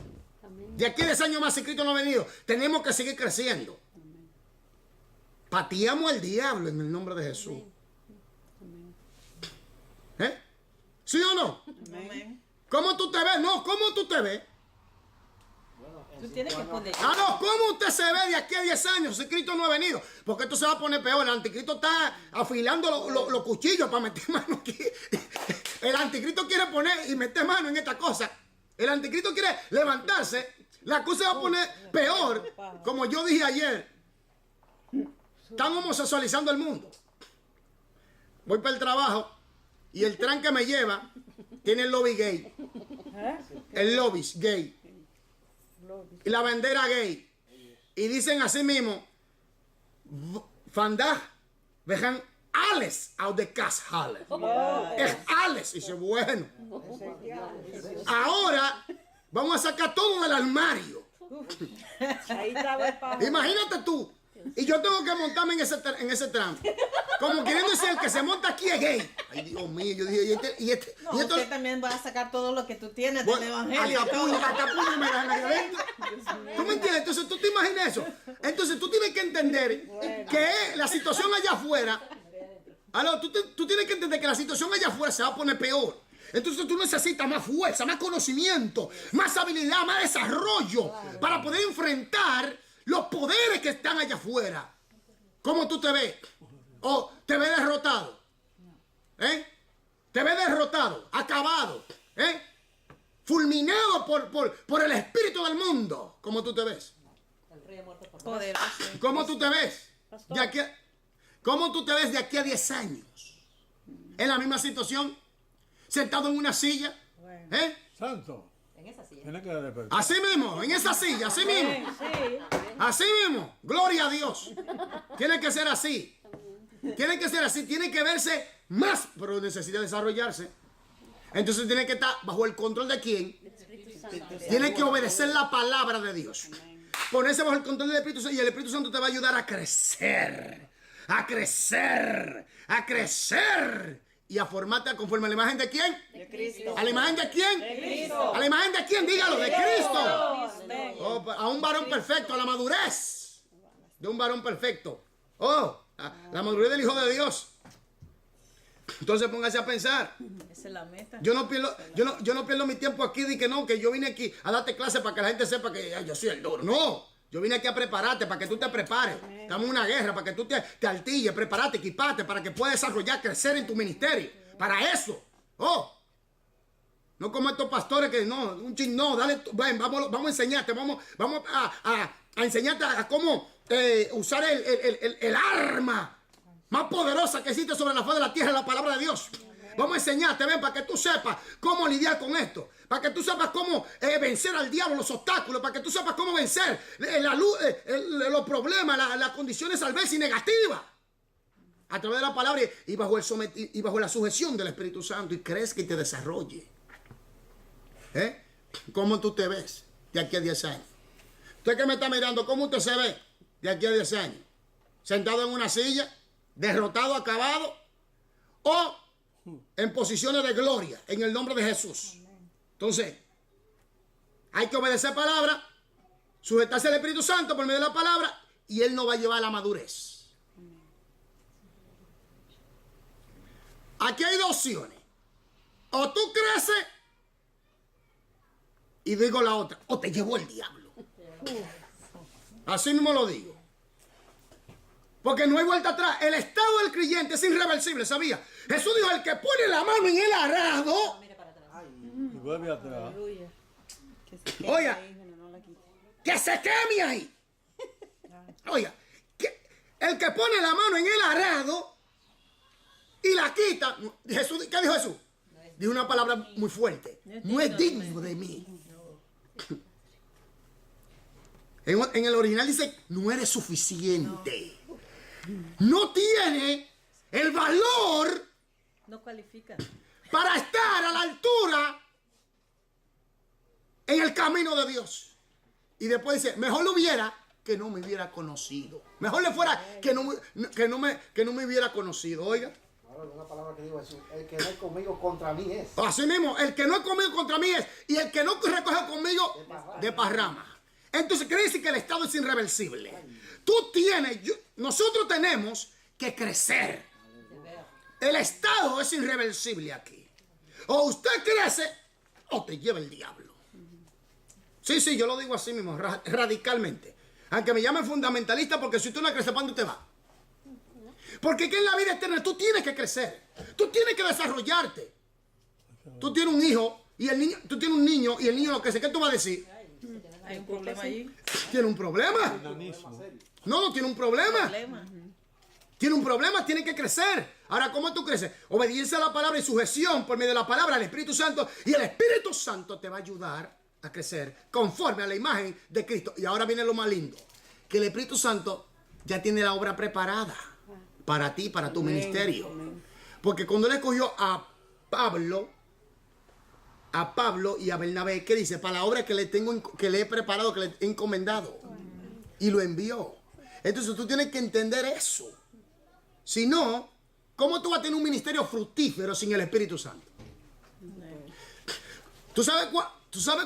De aquí a 10 años más, si Cristo no ha venido, tenemos que seguir creciendo. Pateamos al diablo en el nombre de Jesús. ¿Sí o no? Amén. ¿Cómo tú te ves? No, ¿cómo tú te ves? Bueno, en Tú 5 tienes que años- poner. Ah, no, ¿cómo usted se ve de aquí a 10 años si Cristo no ha venido? Porque esto se va a poner peor. El anticristo está afilando los cuchillos para meter mano aquí. El anticristo quiere poner y meter mano en esta cosa. El anticristo quiere levantarse. La cosa se va a poner peor. Como yo dije ayer. Están homosexualizando el mundo. Voy para el trabajo y el tren que me lleva tiene el lobby gay. El lobby gay. Y la bandera gay. Y dicen así mismo, Vandaag, we gaan alles uit de kast halen. Es alles. Y dice, bueno. Ahora vamos a sacar todo del armario. Ahí estaba el pajo. Imagínate tú. Y yo tengo que montarme en ese tram. Como queriendo decir, el que se monta aquí es gay. Ay, Dios mío, yo dije, y esto. Usted también va a sacar todo lo que tú tienes del evangelio. Hasta puño me dan adentro. ¿Tú me entiendes? Entonces tú te imaginas eso. Entonces tú tienes que entender que la situación allá afuera. Aló, tú tienes que entender que la situación allá afuera se va a poner peor. Entonces tú necesitas más fuerza, más conocimiento, más habilidad, más desarrollo para poder enfrentar los poderes que están allá afuera. ¿Cómo tú te ves? ¿O te ves derrotado? ¿Eh? Te ves derrotado, acabado, ¿eh? Fulminado por el espíritu del mundo. ¿Cómo tú te ves? Poderoso. ¿Cómo tú te ves? ¿Cómo tú te ves de aquí a 10 años? En la misma situación, sentado en una silla, ¿eh? Santo. En esa silla. Tiene que despertar. Así mismo, en esa silla, así mismo. Sí. Así mismo, gloria a Dios. Tiene que ser así. Tiene que ser así, tiene que verse más, pero necesita desarrollarse. Entonces tiene que estar bajo el control de quién. Tiene que obedecer la palabra de Dios. Ponerse bajo el control del Espíritu Santo y el Espíritu Santo te va a ayudar a crecer. A crecer. A crecer. Y a formarte conforme a la imagen de quién. De Cristo. ¿A la imagen de quién? De Cristo. ¿A la imagen de quién? Dígalo, de Cristo. Amén. Oh, a un varón perfecto, a la madurez de un varón perfecto. Oh, a la madurez del Hijo de Dios. Entonces póngase a pensar. Esa es la meta. Yo no pierdo mi tiempo aquí de que no, que yo vine aquí a darte clase para que la gente sepa que ay, yo soy el duro. No, yo vine aquí a prepararte para que tú te prepares. Estamos en una guerra para que tú te altilles, prepárate, equipate para que puedas desarrollar, crecer en tu ministerio. Para eso. Oh. No como estos pastores que no, no, dale, ven, vamos a enseñarte, vamos a enseñarte a cómo usar el arma más poderosa que existe sobre la faz de la tierra, la palabra de Dios. Vamos a enseñarte, ven, para que tú sepas cómo lidiar con esto, para que tú sepas cómo vencer al diablo, los obstáculos, para que tú sepas cómo vencer los problemas, las condiciones adversas y negativas. A través de la palabra y bajo la sujeción del Espíritu Santo y crezca y te desarrolle. ¿Eh? ¿Cómo tú te ves de aquí a 10 años? Usted que me está mirando, ¿cómo usted se ve de aquí a 10 años? ¿Sentado en una silla? ¿Derrotado, acabado? ¿O en posiciones de gloria en el nombre de Jesús? Entonces, hay que obedecer palabra, sujetarse al Espíritu Santo por medio de la palabra y Él nos va a llevar a la madurez. Aquí hay dos opciones. O tú creces y digo la otra, o te llevó el diablo. Así mismo lo digo. Porque no hay vuelta atrás. El estado del creyente es irreversible, ¿sabía? Jesús dijo, el que pone la mano en el arado, Y vuelve atrás. Aleluya. Que se quede Oiga. ahí, pero no la quite. que se queme ahí. Oiga, el que pone la mano en el arado y la quita, Jesús, ¿qué dijo Jesús? Dijo una palabra muy fuerte. No es digno de mí. En el original dice, no eres suficiente. No tiene el valor No cualifica. para estar a la altura en el camino de Dios. Y después dice, mejor lo hubiera que no me hubiera conocido. Mejor le fuera que no me hubiera conocido. Oiga. Ahora, una palabra que digo Jesús, el que no es conmigo contra mí es. Así mismo, el que no es conmigo contra mí es. Y el que no recoge conmigo, de parrama. Entonces quiere decir que el estado es irreversible. Nosotros tenemos que crecer. El estado es irreversible aquí. O usted crece o te lleva el diablo. Sí, yo lo digo así mismo, radicalmente. Aunque me llamen fundamentalista, porque si tú no creces, ¿para dónde te vas? Porque que en la vida eterna tú tienes que crecer. Tú tienes que desarrollarte. Tú tienes un hijo y el niño, tú tienes un niño y el niño no crece. ¿Qué tú vas a decir? Hay un problema allí. ¿Tiene un problema? No tiene un problema. Tiene un problema, tiene que crecer. Ahora, ¿cómo tú creces? Obediencia a la palabra y sujeción por medio de la palabra al Espíritu Santo. Y el Espíritu Santo te va a ayudar a crecer conforme a la imagen de Cristo. Y ahora viene lo más lindo. Que el Espíritu Santo ya tiene la obra preparada para ti, para tu ministerio. Porque cuando él escogió a Pablo y a Bernabé, ¿qué dice? Para la obra que le he preparado, que le he encomendado. Y lo envió. Entonces tú tienes que entender eso. Si no, ¿cómo tú vas a tener un ministerio fructífero sin el Espíritu Santo? ¿Tú sabes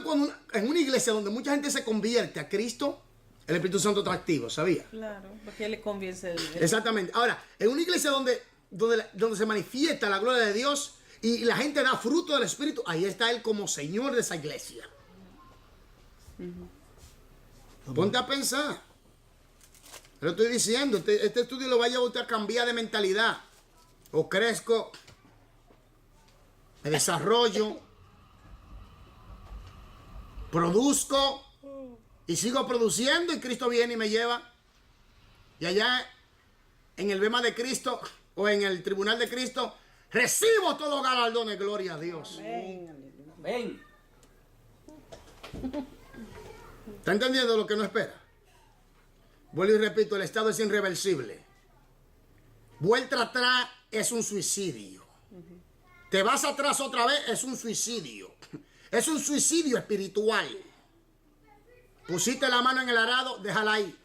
cuando en una iglesia donde mucha gente se convierte a Cristo, el Espíritu Santo está activo, ¿sabía? Claro, porque él le conviene Exactamente. Ahora, en una iglesia donde se manifiesta la gloria de Dios y la gente da fruto del Espíritu, ahí está Él como Señor de esa iglesia. Ponte a pensar. Lo estoy diciendo, este estudio lo va a llevar a usted a cambiar de mentalidad. O crezco, me desarrollo, produzco y sigo produciendo y Cristo viene y me lleva. Y allá en el bema de Cristo o en el tribunal de Cristo recibo todos los galardones, gloria a Dios. Ven. ¿Está entendiendo lo que no espera? Vuelvo y repito, el estado es irreversible. Vuelta atrás es un suicidio. Te vas atrás otra vez, es un suicidio. Es un suicidio espiritual. Pusiste la mano en el arado, déjala ahí.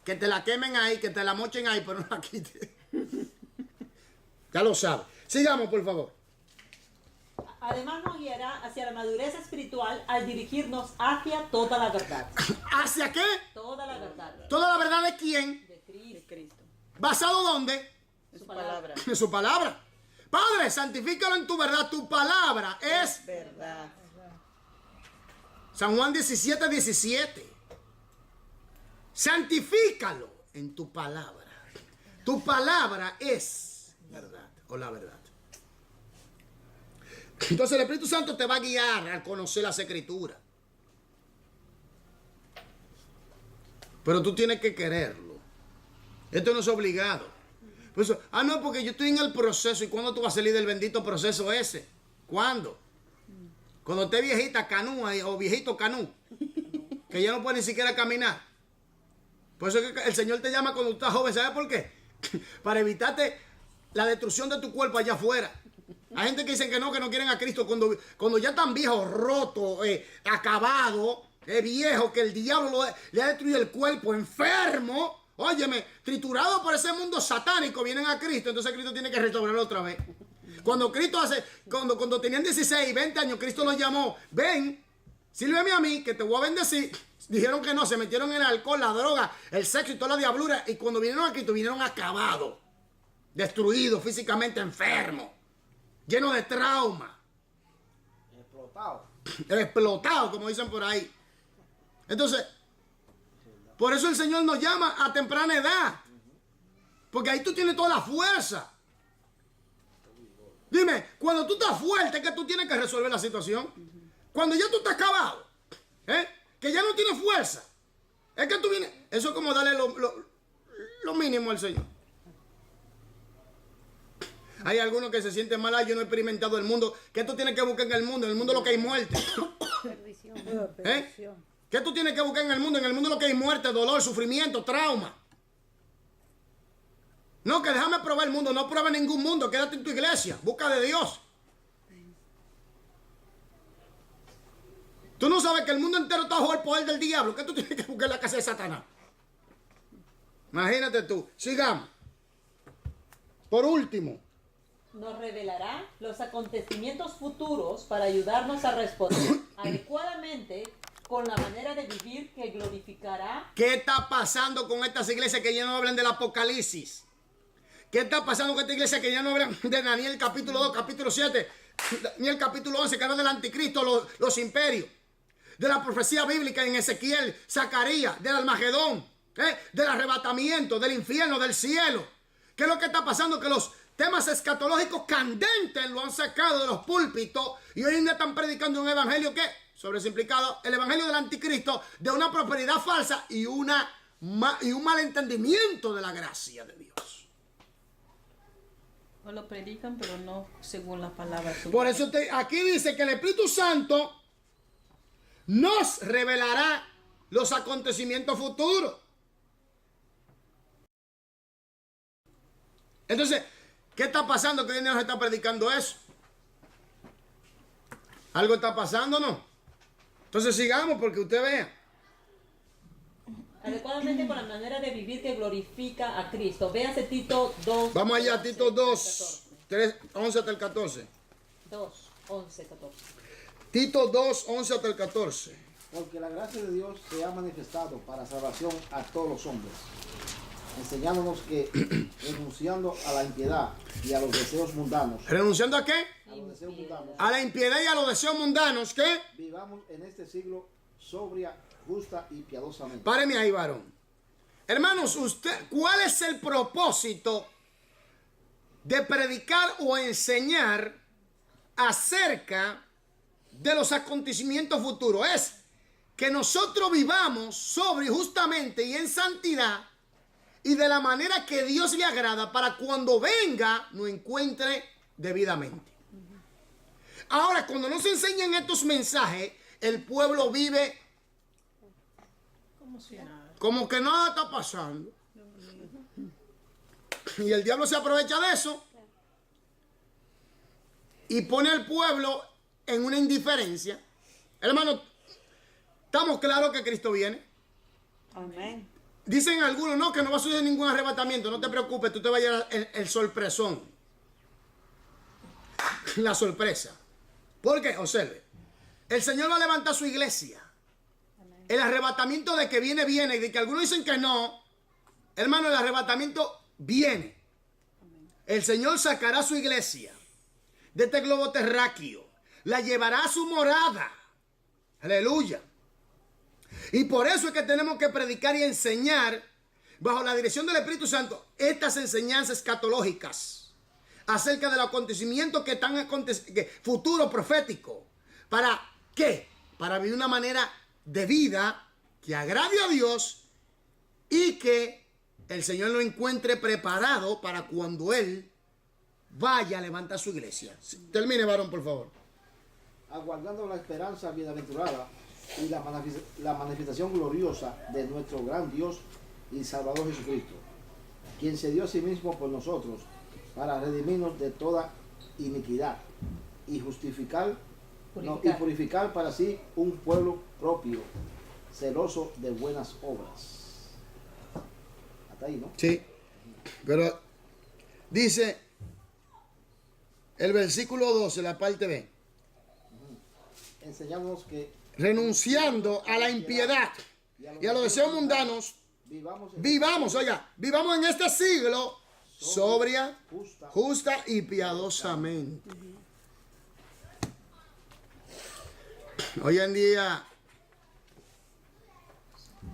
Que te la quemen ahí, que te la mochen ahí, pero no la quites. Ya lo sabes. Sigamos, por favor. Además nos guiará hacia la madurez espiritual al dirigirnos hacia toda la verdad. ¿Hacia qué? Toda la verdad. ¿Toda la verdad de quién? De Cristo. ¿Basado dónde? En su palabra. En su palabra. Padre, santifícalo en tu verdad. Tu palabra es Verdad. San Juan 17:17. Santifícalo en tu palabra. Tu palabra es verdad o la verdad. Entonces el Espíritu Santo te va a guiar al conocer las Escrituras. Pero tú tienes que quererlo. Esto no es obligado. Por eso, no, porque yo estoy en el proceso. ¿Y cuándo tú vas a salir del bendito proceso ese? ¿Cuándo? Cuando estés viejita canúa o viejito canú, que ya no puede ni siquiera caminar. Por eso es que el Señor te llama cuando tú estás joven. ¿Sabes por qué? Para evitarte la destrucción de tu cuerpo allá afuera. Hay gente que dicen que no quieren a Cristo cuando ya están viejos, rotos, acabados, viejos, que el diablo le ha destruido el cuerpo, enfermo. Óyeme, triturado por ese mundo satánico, vienen a Cristo, entonces Cristo tiene que restaurarlo otra vez. Cuando tenían 16 y 20 años, Cristo los llamó, ven, sírveme a mí, que te voy a bendecir. Dijeron que no, se metieron en el alcohol, la droga, el sexo y toda la diablura. Y cuando vinieron a Cristo, vinieron acabados, destruidos, físicamente enfermos, llenos de trauma. Explotado, como dicen por ahí. Entonces, por eso el Señor nos llama a temprana edad. Porque ahí tú tienes toda la fuerza. Dime, cuando tú estás fuerte, es que tú tienes que resolver la situación. Cuando ya tú estás acabado, que ya no tienes fuerza, es que tú vienes. Eso es como darle lo mínimo al Señor. Hay algunos que se sienten mal, yo no he experimentado el mundo. ¿Qué tú tienes que buscar en el mundo? En el mundo lo que hay muerte. Perdición. ¿Qué tú tienes que buscar en el mundo? En el mundo lo que hay muerte, dolor, sufrimiento, trauma. No, que déjame probar el mundo. No pruebes ningún mundo. Quédate en tu iglesia. Busca de Dios. Tú no sabes que el mundo entero está bajo el poder del diablo. ¿Qué tú tienes que buscar en la casa de Satanás? Imagínate tú. Sigamos. Por último. Nos revelará los acontecimientos futuros para ayudarnos a responder adecuadamente con la manera de vivir que glorificará. ¿Qué está pasando con estas iglesias que ya no hablan del Apocalipsis? ¿Qué está pasando con esta iglesia que ya no hablan de Daniel capítulo 2, capítulo 7? Daniel capítulo 11, que habla del anticristo, los imperios. De la profecía bíblica en Ezequiel, Zacarías, del Almagedón, del arrebatamiento, del infierno, del cielo. ¿Qué es lo que está pasando? Que los temas escatológicos candentes lo han sacado de los púlpitos y hoy en día están predicando un evangelio que, sobresimplificado, el evangelio del anticristo, de una prosperidad falsa y un malentendimiento de la gracia de Dios. O lo predican, pero no según la palabra. Por eso aquí dice que el Espíritu Santo nos revelará los acontecimientos futuros. Entonces, ¿qué está pasando que hoy en día nos está predicando eso? ¿Algo está pasando o no? Entonces sigamos porque usted vea. Adecuadamente con la manera de vivir que glorifica a Cristo. Véase Tito 2. Vamos allá, Tito 2, 3, 11 hasta el 14. 2, 11, 14. Tito 2, 11 hasta el 14. Porque la gracia de Dios se ha manifestado para salvación a todos los hombres, enseñándonos que, renunciando a la impiedad y a los deseos mundanos. ¿Renunciando a qué? A los deseos mundanos. A la impiedad y a los deseos mundanos. ¿Qué? Vivamos en este siglo sobria, justa y piadosamente. Páreme ahí, varón. Hermanos, ¿cuál es el propósito de predicar o enseñar acerca de los acontecimientos futuros? Es que nosotros vivamos sobre justamente y en santidad y de la manera que Dios le agrada para cuando venga nos encuentre debidamente. Ahora, cuando nos enseñan estos mensajes, el pueblo vive como que nada está pasando. Y el diablo se aprovecha de eso y pone al pueblo en una indiferencia. Hermano, estamos claros que Cristo viene. Amén. Dicen algunos, no, que no va a suceder ningún arrebatamiento. No te preocupes, tú te vas a llevar el sorpresón. La sorpresa. ¿Por qué? Observe. El Señor va a levantar su iglesia. El arrebatamiento de que viene, viene. Y de que algunos dicen que no. Hermano, el arrebatamiento viene. El Señor sacará su iglesia de este globo terráqueo. La llevará a su morada. Aleluya. Y por eso es que tenemos que predicar y enseñar bajo la dirección del Espíritu Santo estas enseñanzas escatológicas acerca de los acontecimientos que están futuro profético. ¿Para qué? Para vivir una manera de vida que agrade a Dios y que el Señor lo encuentre preparado para cuando Él vaya a levantar su iglesia. Termine, varón, por favor. Aguardando la esperanza bienaventurada y la manifestación gloriosa de nuestro gran Dios y Salvador Jesucristo, quien se dio a sí mismo por nosotros para redimirnos de toda iniquidad y purificar para sí un pueblo propio, celoso de buenas obras. Hasta ahí, ¿no? Sí, pero dice el versículo 12, la parte B. Enseñándonos que renunciando a la impiedad y a los deseos mundanos, vivamos en este siglo sobria, justa y piadosamente. Hoy en día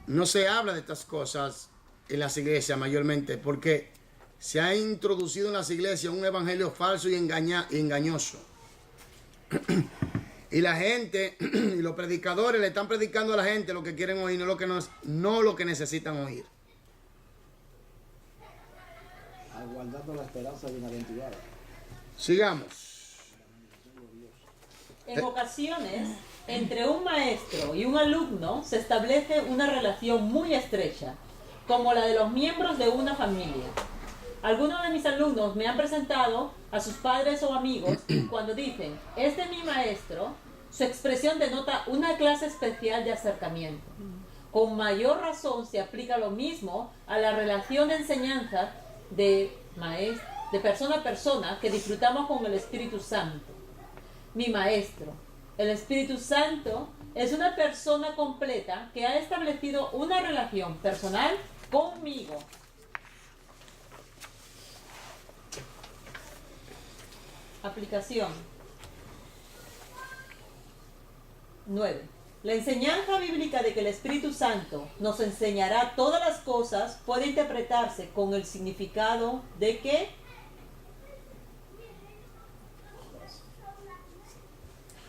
no se habla de estas cosas en las iglesias mayormente porque se ha introducido en las iglesias un evangelio falso y engañoso. Y la gente y los predicadores le están predicando a la gente lo que quieren oír, no lo que necesitan oír. Aguardando la esperanza bienaventurada. Sigamos. En ocasiones, entre un maestro y un alumno se establece una relación muy estrecha, como la de los miembros de una familia. Algunos de mis alumnos me han presentado a sus padres o amigos y cuando dicen, este es mi maestro, su expresión denota una clase especial de acercamiento. Con mayor razón se aplica lo mismo a la relación de enseñanza de persona a persona que disfrutamos con el Espíritu Santo. Mi maestro, el Espíritu Santo, es una persona completa que ha establecido una relación personal conmigo. Aplicación. 9. La enseñanza bíblica de que el Espíritu Santo nos enseñará todas las cosas puede interpretarse con el significado de que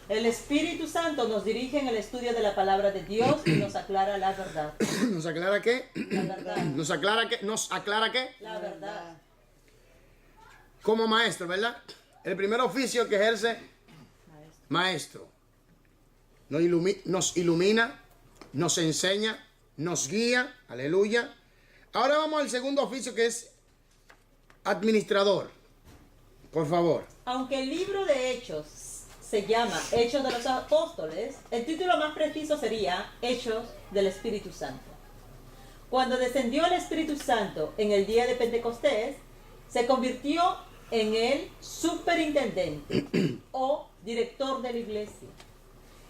el Espíritu Santo nos dirige en el estudio de la palabra de Dios y nos aclara la verdad. ¿Nos aclara qué? La verdad. ¿Nos aclara qué? La verdad. Como maestro, ¿verdad? El primer oficio que ejerce maestro. Nos ilumina, nos enseña, nos guía. Aleluya. Ahora vamos al segundo oficio, que es administrador. Por favor. Aunque el libro de Hechos se llama Hechos de los Apóstoles, el título más preciso sería Hechos del Espíritu Santo. Cuando descendió el Espíritu Santo en el día de Pentecostés, se convirtió en el superintendente o director de la iglesia.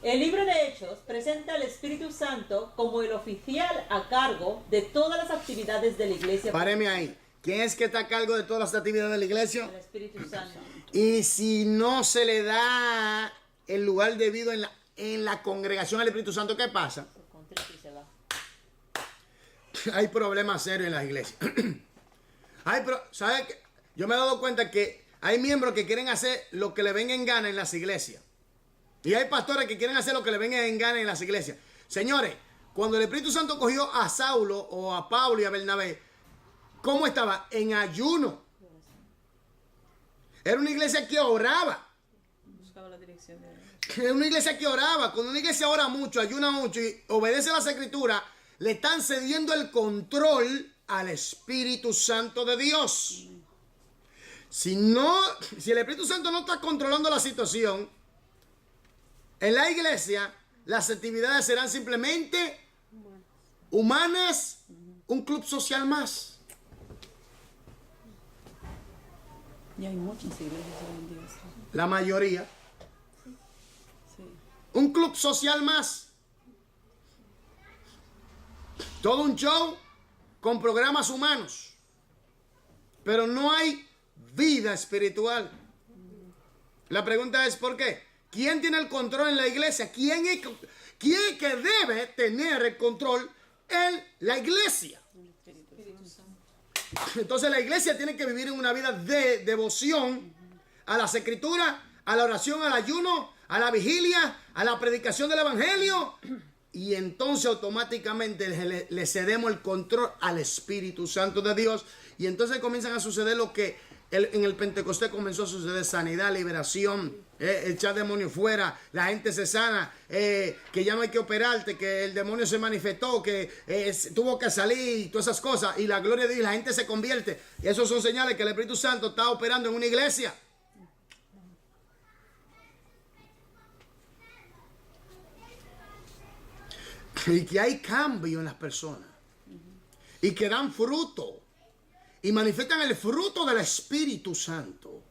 El libro de Hechos presenta al Espíritu Santo como el oficial a cargo de todas las actividades de la iglesia. Páreme ahí. ¿Quién es que está a cargo de todas las actividades de la iglesia? El Espíritu Santo. Y si no se le da el lugar debido en la congregación al Espíritu Santo, ¿qué pasa? Hay problemas serios en las iglesias. ¿Sabe qué? Yo me he dado cuenta que hay miembros que quieren hacer lo que le venga en gana en las iglesias. Y hay pastores que quieren hacer lo que le venga en gana en las iglesias. Señores, cuando el Espíritu Santo cogió a Saulo o a Pablo y a Bernabé, ¿cómo estaba? En ayuno. Era una iglesia que oraba. Buscaba la dirección de él. Era una iglesia que oraba. Cuando una iglesia ora mucho, ayuna mucho y obedece a las escrituras, le están cediendo el control al Espíritu Santo de Dios. Si el Espíritu Santo no está controlando la situación, en la iglesia las actividades serán simplemente humanas, un club social más. Y hay muchas iglesias hoy en día. La mayoría. Sí. Un club social más. Todo un show con programas humanos. Pero no hay vida espiritual. La pregunta es ¿por qué? ¿Quién tiene el control en la iglesia? ¿Quién es que debe tener el control en la iglesia? Entonces la iglesia tiene que vivir en una vida de devoción a las escrituras, a la oración, al ayuno, a la vigilia, a la predicación del evangelio. Y entonces automáticamente le cedemos el control al Espíritu Santo de Dios. Y entonces comienzan a suceder lo que en el Pentecostés comenzó a suceder: sanidad, liberación, echar demonios fuera, la gente se sana, que ya no hay que operarte, que el demonio se manifestó, que tuvo que salir y todas esas cosas. Y la gloria de Dios, la gente se convierte. Y esos son señales que el Espíritu Santo está operando en una iglesia. Y que hay cambio en las personas. Y que dan fruto. Y manifiestan el fruto del Espíritu Santo.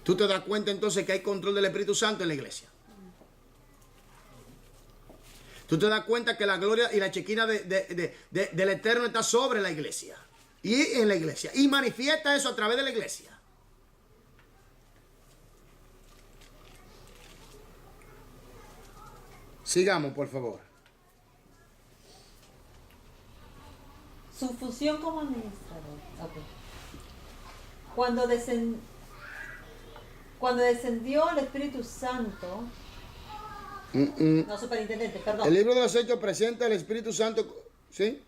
Tú te das cuenta entonces que hay control del Espíritu Santo en la iglesia. Tú te das cuenta que la gloria y la chequina del Eterno está sobre la iglesia. Y en la iglesia. Y manifiesta eso a través de la iglesia. Sigamos, por favor. Su función como administrador. Okay. Cuando descendió el Espíritu Santo, no, superintendente, perdón. El libro de los Hechos presenta el Espíritu Santo, ¿sí?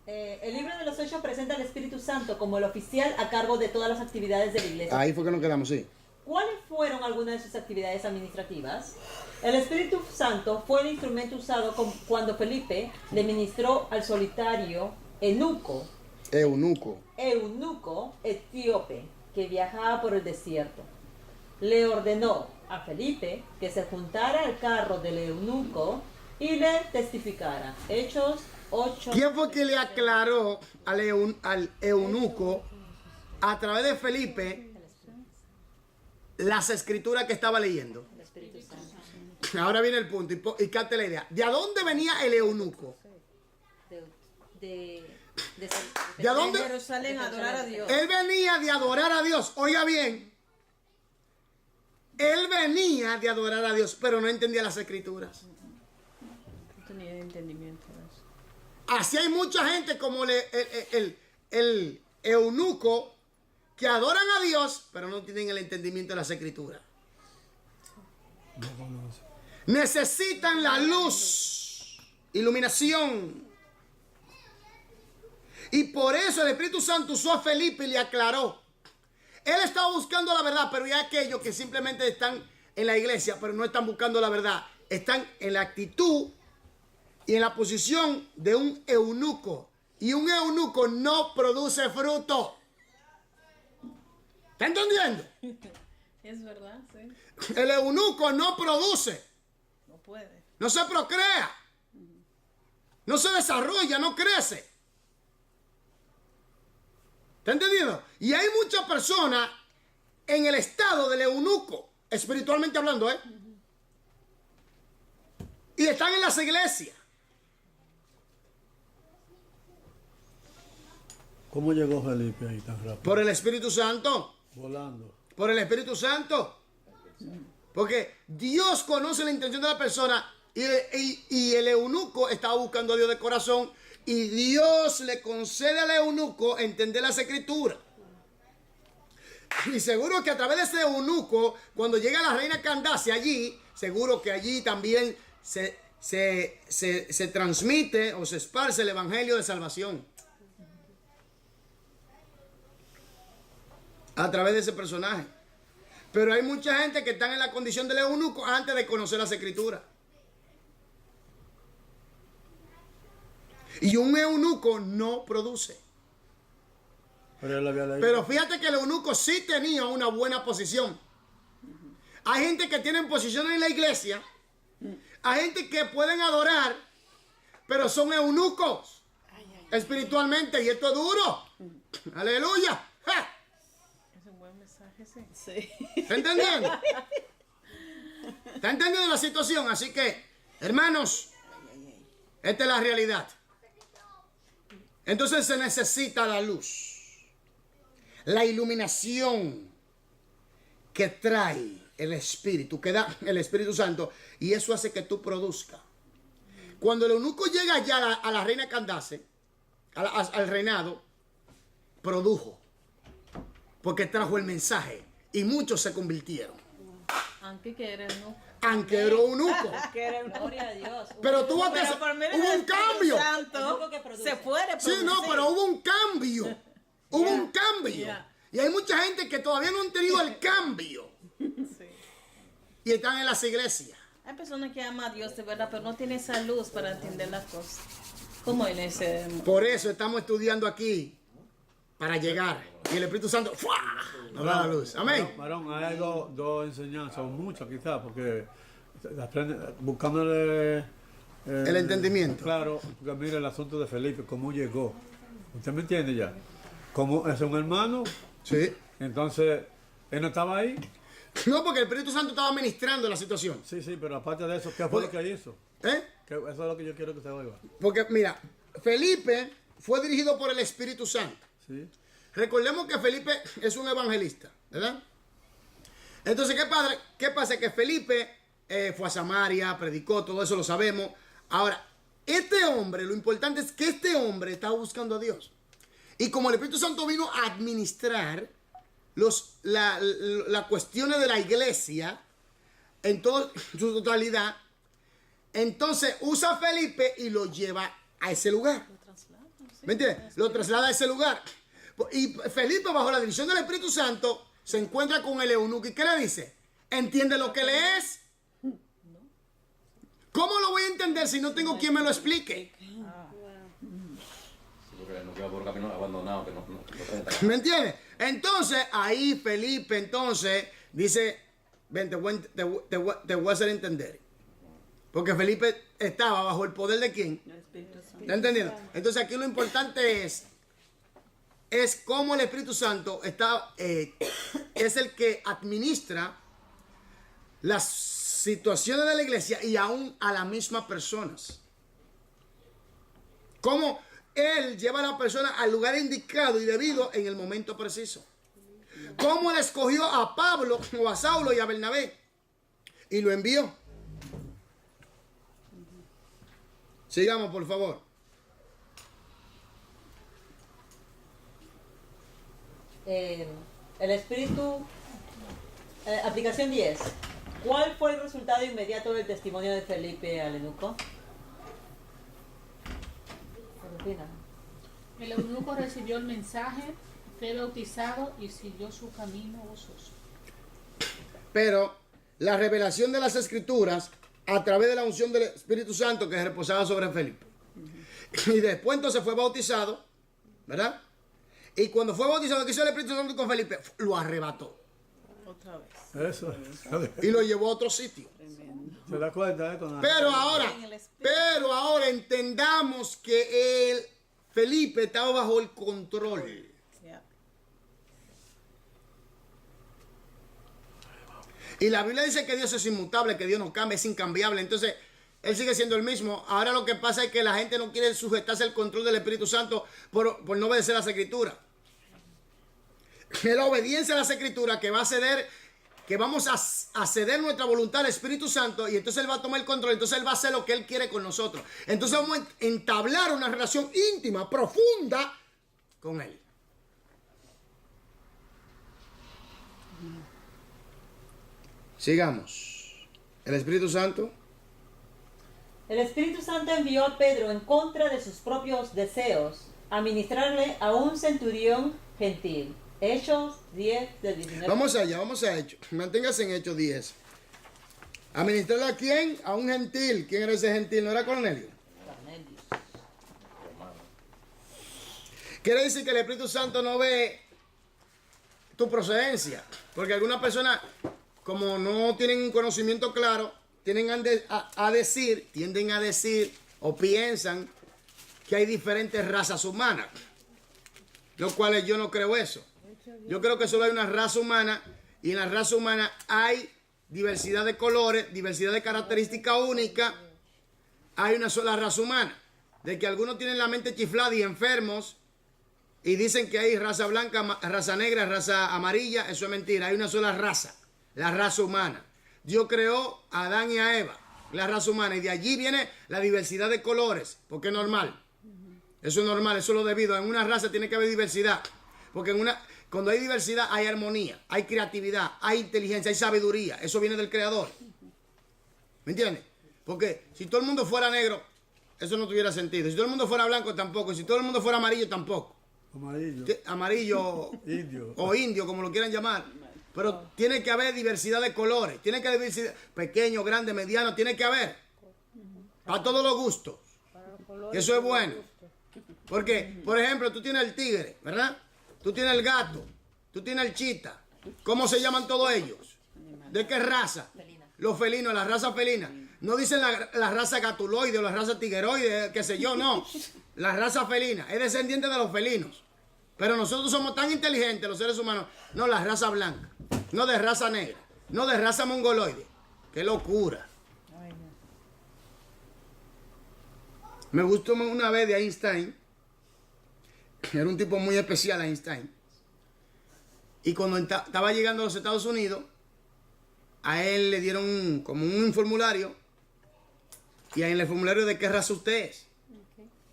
El libro de los Hechos presenta al Espíritu Santo como el oficial a cargo de todas las actividades de la iglesia. Ahí fue que nos quedamos, sí. ¿Cuáles fueron algunas de sus actividades administrativas? El Espíritu Santo fue el instrumento usado cuando Felipe le ministró al solitario eunuco etíope que viajaba por el desierto. Le ordenó a Felipe que se juntara al carro del eunuco y le testificara. Hechos 8. ¿Quién fue que le aclaró al eunuco a través de Felipe las escrituras que estaba leyendo? El Espíritu Santo. Ahora viene el punto y capte la idea. ¿De dónde venía el eunuco? ¿De dónde? En Jerusalén a adorar a Dios. Él venía de adorar a Dios. Oiga bien. Él venía de adorar a Dios, pero no entendía las escrituras. No tenía entendimiento de eso. Así hay mucha gente como el eunuco que adoran a Dios, pero no tienen el entendimiento de las escrituras. Necesitan la luz, iluminación. Y por eso el Espíritu Santo usó a Felipe y le aclaró. Él estaba buscando la verdad, pero hay aquellos que simplemente están en la iglesia, pero no están buscando la verdad. Están en la actitud y en la posición de un eunuco. Y un eunuco no produce fruto. ¿Está entendiendo? Es verdad, sí. El eunuco no produce. No puede. No se procrea. No se desarrolla, no crece. ¿Está entendido? Y hay muchas personas en el estado del eunuco, espiritualmente hablando, ¿eh? Y están en las iglesias. ¿Cómo llegó Felipe ahí tan rápido? Por el Espíritu Santo. Volando. Por el Espíritu Santo. Porque Dios conoce la intención de la persona y el eunuco estaba buscando a Dios de corazón y Dios le concede al eunuco entender las escrituras. Y seguro que a través de ese eunuco, cuando llega la reina Candace allí, seguro que allí también se transmite o se esparce el evangelio de salvación. A través de ese personaje. Pero hay mucha gente que están en la condición del eunuco antes de conocer las escrituras. Y un eunuco no produce. Pero él había leído. Pero fíjate que el eunuco sí tenía una buena posición. Hay gente que tiene posiciones en la iglesia. Hay gente que pueden adorar, pero son eunucos espiritualmente. Y esto es duro. Aleluya. ¡Ja! Es un buen mensaje, sí. Sí. ¿Está entendiendo? ¿Está entendiendo la situación? Así que, hermanos, esta es la realidad. Entonces se necesita la luz, la iluminación que trae el Espíritu, que da el Espíritu Santo, y eso hace que tú produzcas. Cuando el eunuco llega allá a la reina Candace, al reinado, produjo, porque trajo el mensaje, y muchos se convirtieron. Aunque que era no. Aunque era eunuco. Gloria a Dios. Pero tuvo que Pero por medio hubo del un cambio. Espíritu Santo se puede Sí, no, producir. pero hubo un cambio. Hubo un cambio. Yeah. Y hay mucha gente que todavía no han tenido el cambio. Sí. Y están en las iglesias. Hay personas que aman a Dios de verdad, pero no tienen esa luz para entender las cosas. Como en ese... Por eso estamos estudiando aquí. Para llegar. Y el Espíritu Santo ¡fua! Nos da la luz. Amén. Marón, hay dos enseñanzas, o muchas quizás, porque buscándole El entendimiento. Claro, porque mire el asunto de Felipe, cómo llegó. ¿Usted me entiende ya? Como es un hermano, Sí. entonces él no estaba ahí. No, porque el Espíritu Santo estaba ministrando la situación. Sí, sí, pero aparte de eso, ¿qué fue lo que hizo? ¿Eh? Eso es lo que yo quiero que usted oiga. Porque, mira, Felipe fue dirigido por el Espíritu Santo. ¿Sí? Recordemos que Felipe es un evangelista, ¿verdad? Entonces, ¿qué pasa? Que Felipe fue a Samaria, predicó, todo eso lo sabemos. Ahora, este hombre, lo importante es que este hombre estaba buscando a Dios. Y como el Espíritu Santo vino a administrar las cuestiones de la iglesia en toda su totalidad, entonces usa a Felipe y lo lleva a ese lugar. ¿Me entiendes? Lo traslada a ese lugar. Y Felipe, bajo la dirección del Espíritu Santo, se encuentra con el eunuco. ¿Y qué le dice? ¿Entiende lo que lees? ¿Cómo lo voy a entender si no tengo quien me lo explique? Porque no queda por camino abandonado, que no ¿Me entiendes? Entonces, ahí Felipe, entonces, dice, ven, te voy a hacer entender. Porque Felipe estaba bajo el poder de ¿quién? ¿Está entendiendo? Entonces, aquí lo importante es cómo el Espíritu Santo está, es el que administra las situaciones de la iglesia y aún a las mismas personas. Cómo Él lleva a la persona al lugar indicado y debido en el momento preciso. cómo él escogió a Pablo o a Saulo y a Bernabé y lo envió. Sigamos, por favor. El Espíritu, aplicación 10. ¿Cuál fue el resultado inmediato del testimonio de Felipe al eunuco? ¿Qué opina? El eunuco recibió el mensaje, fue bautizado y siguió su camino gozoso. Pero la revelación de las Escrituras a través de la unción del Espíritu Santo que reposaba sobre Felipe. Y después entonces fue bautizado, ¿verdad? Y cuando fue bautizado, ¿qué hizo el Espíritu Santo con Felipe? Lo arrebató. Otra vez. Eso. Y lo llevó a otro sitio. ¿Se da cuenta? Con la- Pero ahora entendamos que Felipe estaba bajo el control. Yeah. Y la Biblia dice que Dios es inmutable, que Dios no cambia, es incambiable. Entonces, Él sigue siendo el mismo. Ahora lo que pasa es que la gente no quiere sujetarse al control del Espíritu Santo por no obedecer las Escrituras. Es la obediencia a las Escrituras que va a ceder, que vamos a ceder nuestra voluntad al Espíritu Santo y entonces Él va a tomar el control, entonces Él va a hacer lo que Él quiere con nosotros. Entonces vamos a entablar una relación íntima, profunda con Él. Sigamos. El Espíritu Santo. El Espíritu Santo envió a Pedro en contra de sus propios deseos a ministrarle a un centurión gentil. Hechos 10 del 19. Vamos allá, vamos a Hechos. Manténgase en Hechos 10. ¿A ministrarle a quién? A un gentil. ¿Quién era ese gentil? ¿No era Cornelio? Cornelio. Quiere decir que el Espíritu Santo no ve tu procedencia. Porque algunas personas, como no tienen un conocimiento claro, tienden a decir o piensan que hay diferentes razas humanas. Lo cual yo no creo eso. Yo creo que solo hay una raza humana y en la raza humana hay diversidad de colores, diversidad de características únicas. Hay una sola raza humana. De que algunos tienen la mente chiflada y enfermos y dicen que hay raza blanca, raza negra, raza amarilla. Eso es mentira. Hay una sola raza, la raza humana. Dios creó a Adán y a Eva, la raza humana, y de allí viene la diversidad de colores, porque es normal. Eso es normal, eso es lo debido. En una raza tiene que haber diversidad. Porque cuando hay diversidad hay armonía, hay creatividad, hay inteligencia, hay sabiduría. Eso viene del Creador. ¿Me entiendes? Porque si todo el mundo fuera negro, eso no tuviera sentido. Si todo el mundo fuera blanco, tampoco. Si todo el mundo fuera amarillo, tampoco. Amarillo. Amarillo Indio. o indio, como lo quieran llamar. Pero tiene que haber diversidad de colores. Tiene que haber diversidad, pequeño, grande, mediano, tiene que haber. A todos los gustos. Eso es bueno. Porque, por ejemplo, tú tienes el tigre, ¿verdad? Tú tienes el gato, tú tienes el chita. ¿Cómo se llaman todos ellos? ¿De qué raza? Los felinos, la raza felina. No dicen la raza gatuloide o la raza tigueroide, qué sé yo, no. La raza felina es descendiente de los felinos. Pero nosotros somos tan inteligentes, los seres humanos. No, la raza blanca, no de raza negra, no de raza mongoloide. ¡Qué locura! Me gustó una vez de Einstein. Era un tipo muy especial, Einstein. Y cuando estaba llegando a los Estados Unidos, a él le dieron como un formulario. Y ahí en el formulario de qué raza usted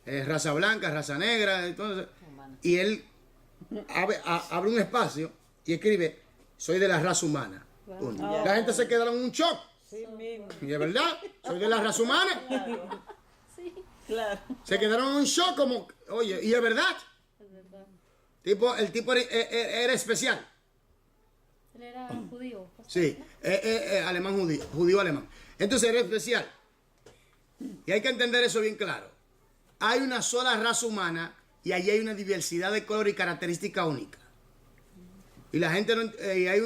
es. Raza blanca, raza negra. Entonces, y él abre un espacio y escribe, soy de la raza humana. La gente se quedaron en un shock. Sí, mismo. Y es verdad, soy de la raza humana. Claro. Se quedaron en un shock como, oye, y es verdad. El tipo era especial. Él era judío. Sí, alemán judío alemán. Entonces era especial. Y hay que entender eso bien claro. Hay una sola raza humana y allí hay una diversidad de color y característica única. Y la gente y hay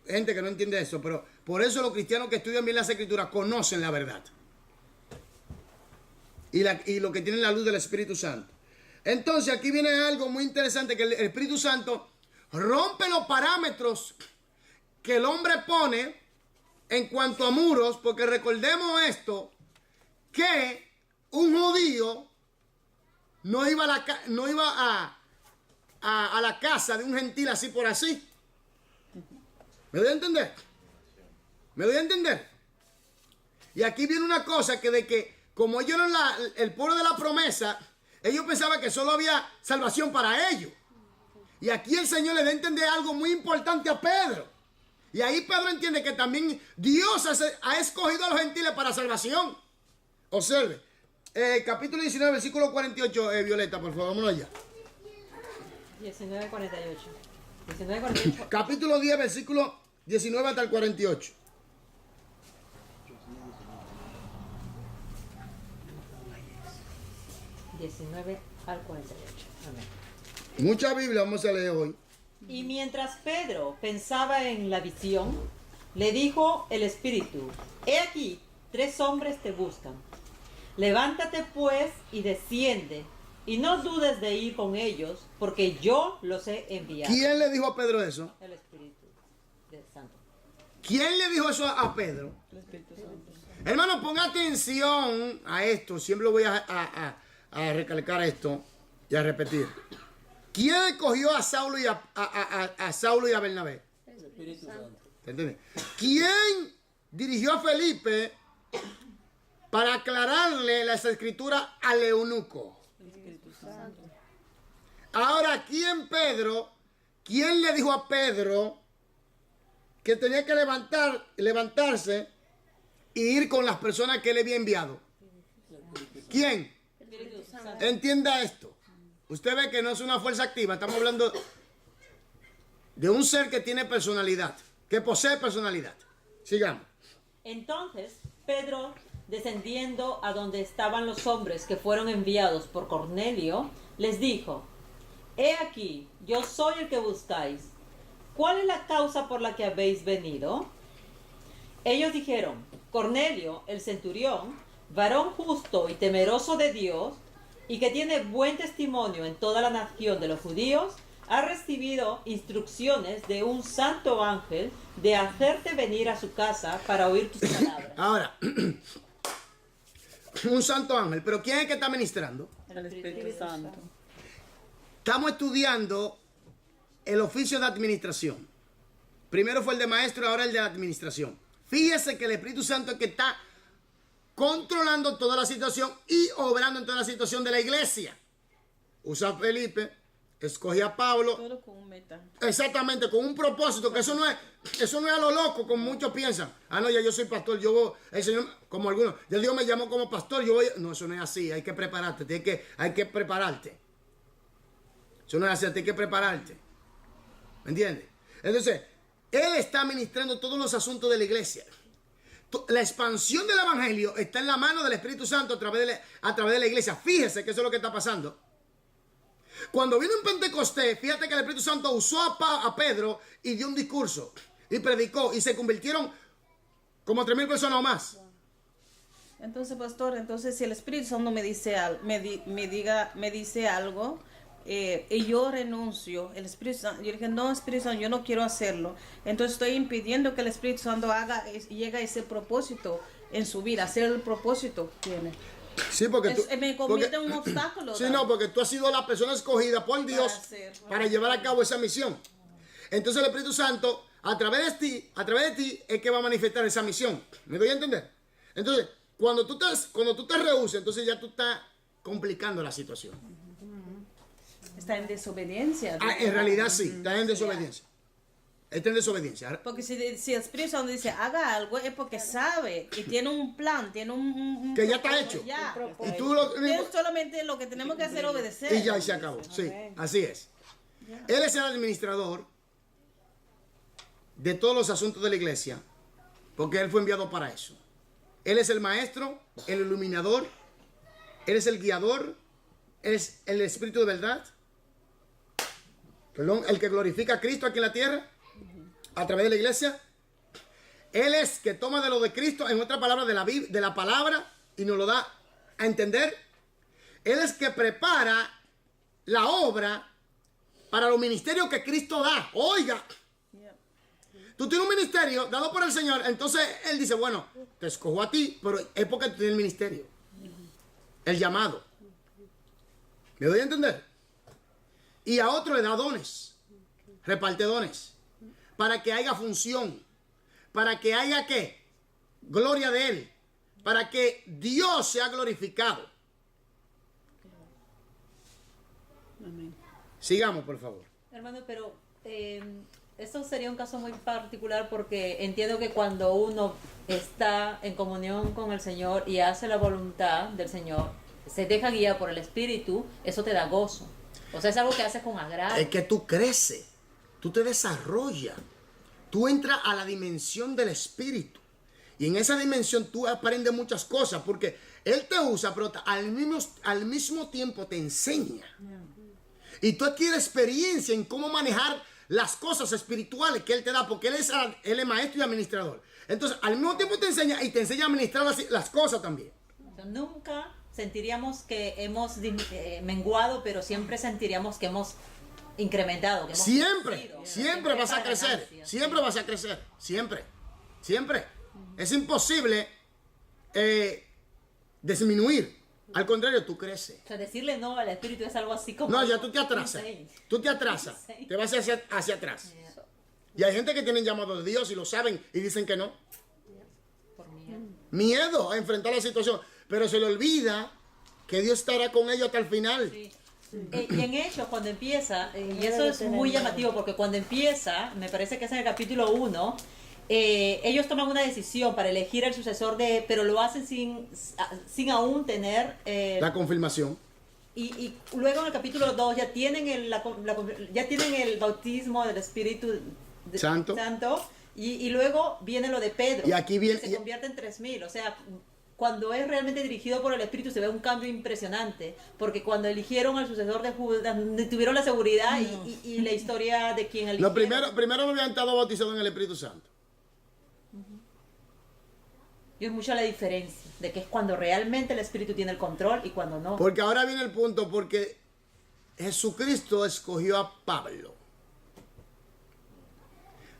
gente que no entiende eso, pero por eso los cristianos que estudian bien las Escrituras conocen la verdad. Y lo que tienen la luz del Espíritu Santo. Entonces aquí viene algo muy interesante, que el Espíritu Santo rompe los parámetros que el hombre pone en cuanto a muros, porque recordemos esto, que un judío no iba a la casa de un gentil así por así. ¿Me doy a entender? ¿Me doy a entender? Y aquí viene una cosa que de que como ellos eran el pueblo de la promesa, ellos pensaban que solo había salvación para ellos. Y aquí el Señor le da a entender algo muy importante a Pedro. Y ahí Pedro entiende que también Dios ha escogido a los gentiles para salvación. Observe. Capítulo 19, versículo 48, Violeta, por favor, vámonos allá. 19:48. 19:48. Capítulo 10, versículo 19 hasta el 48. al 48. Amén. Mucha Biblia vamos a leer hoy. Y mientras Pedro pensaba en la visión, le dijo el Espíritu: He aquí, 3 hombres te buscan. Levántate pues y desciende, y no dudes de ir con ellos, porque yo los he enviado. ¿Quién le dijo a Pedro eso? El Espíritu del Santo. ¿Quién le dijo eso a Pedro? El Espíritu Santo. Hermano, ponga atención a esto. Siempre voy a recalcar esto y a repetir. ¿Quién escogió a Saulo y a Saulo y a Bernabé? El Espíritu Santo. ¿Entiendes? ¿Quién dirigió a Felipe para aclararle las escrituras al eunuco? El Espíritu Santo. Ahora, ¿quién le dijo a Pedro que tenía que levantarse e ir con las personas que él había enviado? ¿Quién? Entienda esto. Usted ve que no es una fuerza activa. Estamos hablando de un ser que tiene personalidad, que posee personalidad. Sigamos. Entonces Pedro, descendiendo a donde estaban los hombres que fueron enviados por Cornelio, les dijo: He aquí, yo soy el que buscáis. ¿Cuál es la causa por la que habéis venido? Ellos dijeron: Cornelio, el centurión, varón justo y temeroso de Dios, y que tiene buen testimonio en toda la nación de los judíos, ha recibido instrucciones de un santo ángel de hacerte venir a su casa para oír tus palabras. Ahora, un santo ángel. ¿Pero quién es el que está ministrando? El Espíritu Santo. Estamos estudiando el oficio de administración. Primero fue el de maestro, ahora el de administración. Fíjese que el Espíritu Santo es el que está controlando toda la situación y obrando en toda la situación de la iglesia. Usa a Felipe, escoge a Pablo. Todo con un meta. Exactamente, con un propósito, que eso no es a lo loco, como muchos piensan. Ah, no, ya yo soy pastor, yo voy, el Señor, como algunos, ya Dios me llamó como pastor, yo voy. No, eso no es así, hay que prepararte, hay que prepararte. Eso no es así, hay que prepararte. ¿Me entiendes? Entonces, Él está ministrando todos los asuntos de la iglesia. La expansión del evangelio está en la mano del Espíritu Santo a través de la iglesia. Fíjese que eso es lo que está pasando. Cuando vino en Pentecostés, fíjate que el Espíritu Santo usó a Pedro y dio un discurso y predicó y se convirtieron como 3,000 personas o más. Entonces, pastor, si el Espíritu Santo me dice algo y yo renuncio, el Espíritu Santo, yo dije, no, Espíritu Santo, yo no quiero hacerlo. Entonces estoy impidiendo que el Espíritu Santo llegue a ese propósito en su vida, hacer el propósito que tiene. Sí, porque tú, me convierte en un obstáculo. Sí, no, porque tú has sido la persona escogida por Dios para llevar a cabo esa misión. Entonces el Espíritu Santo, a través de ti, es que va a manifestar esa misión. ¿Me doy a entender? Entonces, cuando tú te rehusas, entonces ya tú estás complicando la situación. Está en desobediencia. En realidad sí, está en desobediencia. Está en desobediencia. Porque si el Espíritu Santo dice haga algo, es porque sabe y tiene un plan, tiene un que ya está hecho. Ya. Y tú solamente lo que tenemos que hacer es obedecer. Y ya, y se acabó. Sí, así es. Él es el administrador de todos los asuntos de la iglesia, porque Él fue enviado para eso. Él es el maestro, el iluminador, Él es el guiador, Él es el Espíritu de verdad, el que glorifica a Cristo aquí en la tierra, a través de la iglesia. Él es que toma de lo de Cristo, en otra palabra de la palabra, y nos lo da a entender. Él es que prepara la obra para los ministerios que Cristo da. Oiga, tú tienes un ministerio dado por el Señor, entonces Él dice, bueno, te escojo a ti, pero es porque tú tienes el ministerio, el llamado. ¿Me doy a entender? Y a otro le da dones, reparte dones. para que haya función, para que haya ¿qué? Gloria de Él, para que Dios sea glorificado. Amén. Sigamos, por favor. Hermano, pero esto sería un caso muy particular porque entiendo que cuando uno está en comunión con el Señor y hace la voluntad del Señor, se deja guiar por el Espíritu, eso te da gozo. O sea, es algo que haces con agrado. Es que tú creces, tú te desarrollas, tú entras a la dimensión del Espíritu. Y en esa dimensión tú aprendes muchas cosas porque Él te usa, pero al mismo tiempo te enseña. Y tú adquieres experiencia en cómo manejar las cosas espirituales que Él te da, porque Él es maestro y administrador. Entonces, al mismo tiempo te enseña y te enseña a administrar las cosas también. Nunca sentiríamos que hemos menguado, pero siempre sentiríamos que hemos incrementado. Que hemos Siempre, crecido. siempre vas a crecer, Ganancia, siempre vas a crecer, siempre, siempre. Es imposible disminuir. Al contrario, tú creces. O sea, decirle no al Espíritu es algo así como... No, ya tú te atrasas. Tú te atrasas. Te vas hacia atrás. Y hay gente que tienen llamado de Dios y lo saben y dicen que no. Por miedo. Miedo a enfrentar la situación. Pero se le olvida que Dios estará con ellos hasta el final. Sí. Y en Hechos, cuando empieza, y eso es muy llamativo, porque cuando empieza, me parece que es en el capítulo 1, ellos toman una decisión para elegir el sucesor pero lo hacen sin aún tener... La confirmación. Y luego en el capítulo 2 ya tienen el bautismo del Espíritu Santo. Y luego viene lo de Pedro, Y aquí viene- que se convierte en 3,000. O sea, cuando es realmente dirigido por el Espíritu se ve un cambio impresionante, porque cuando eligieron al sucesor de Judas tuvieron la seguridad y la historia de quien eligieron. No, primero no habían estado bautizados en el Espíritu Santo. Y es mucha la diferencia de que es cuando realmente el Espíritu tiene el control y cuando no. Porque ahora viene el punto, porque Jesucristo escogió a Pablo.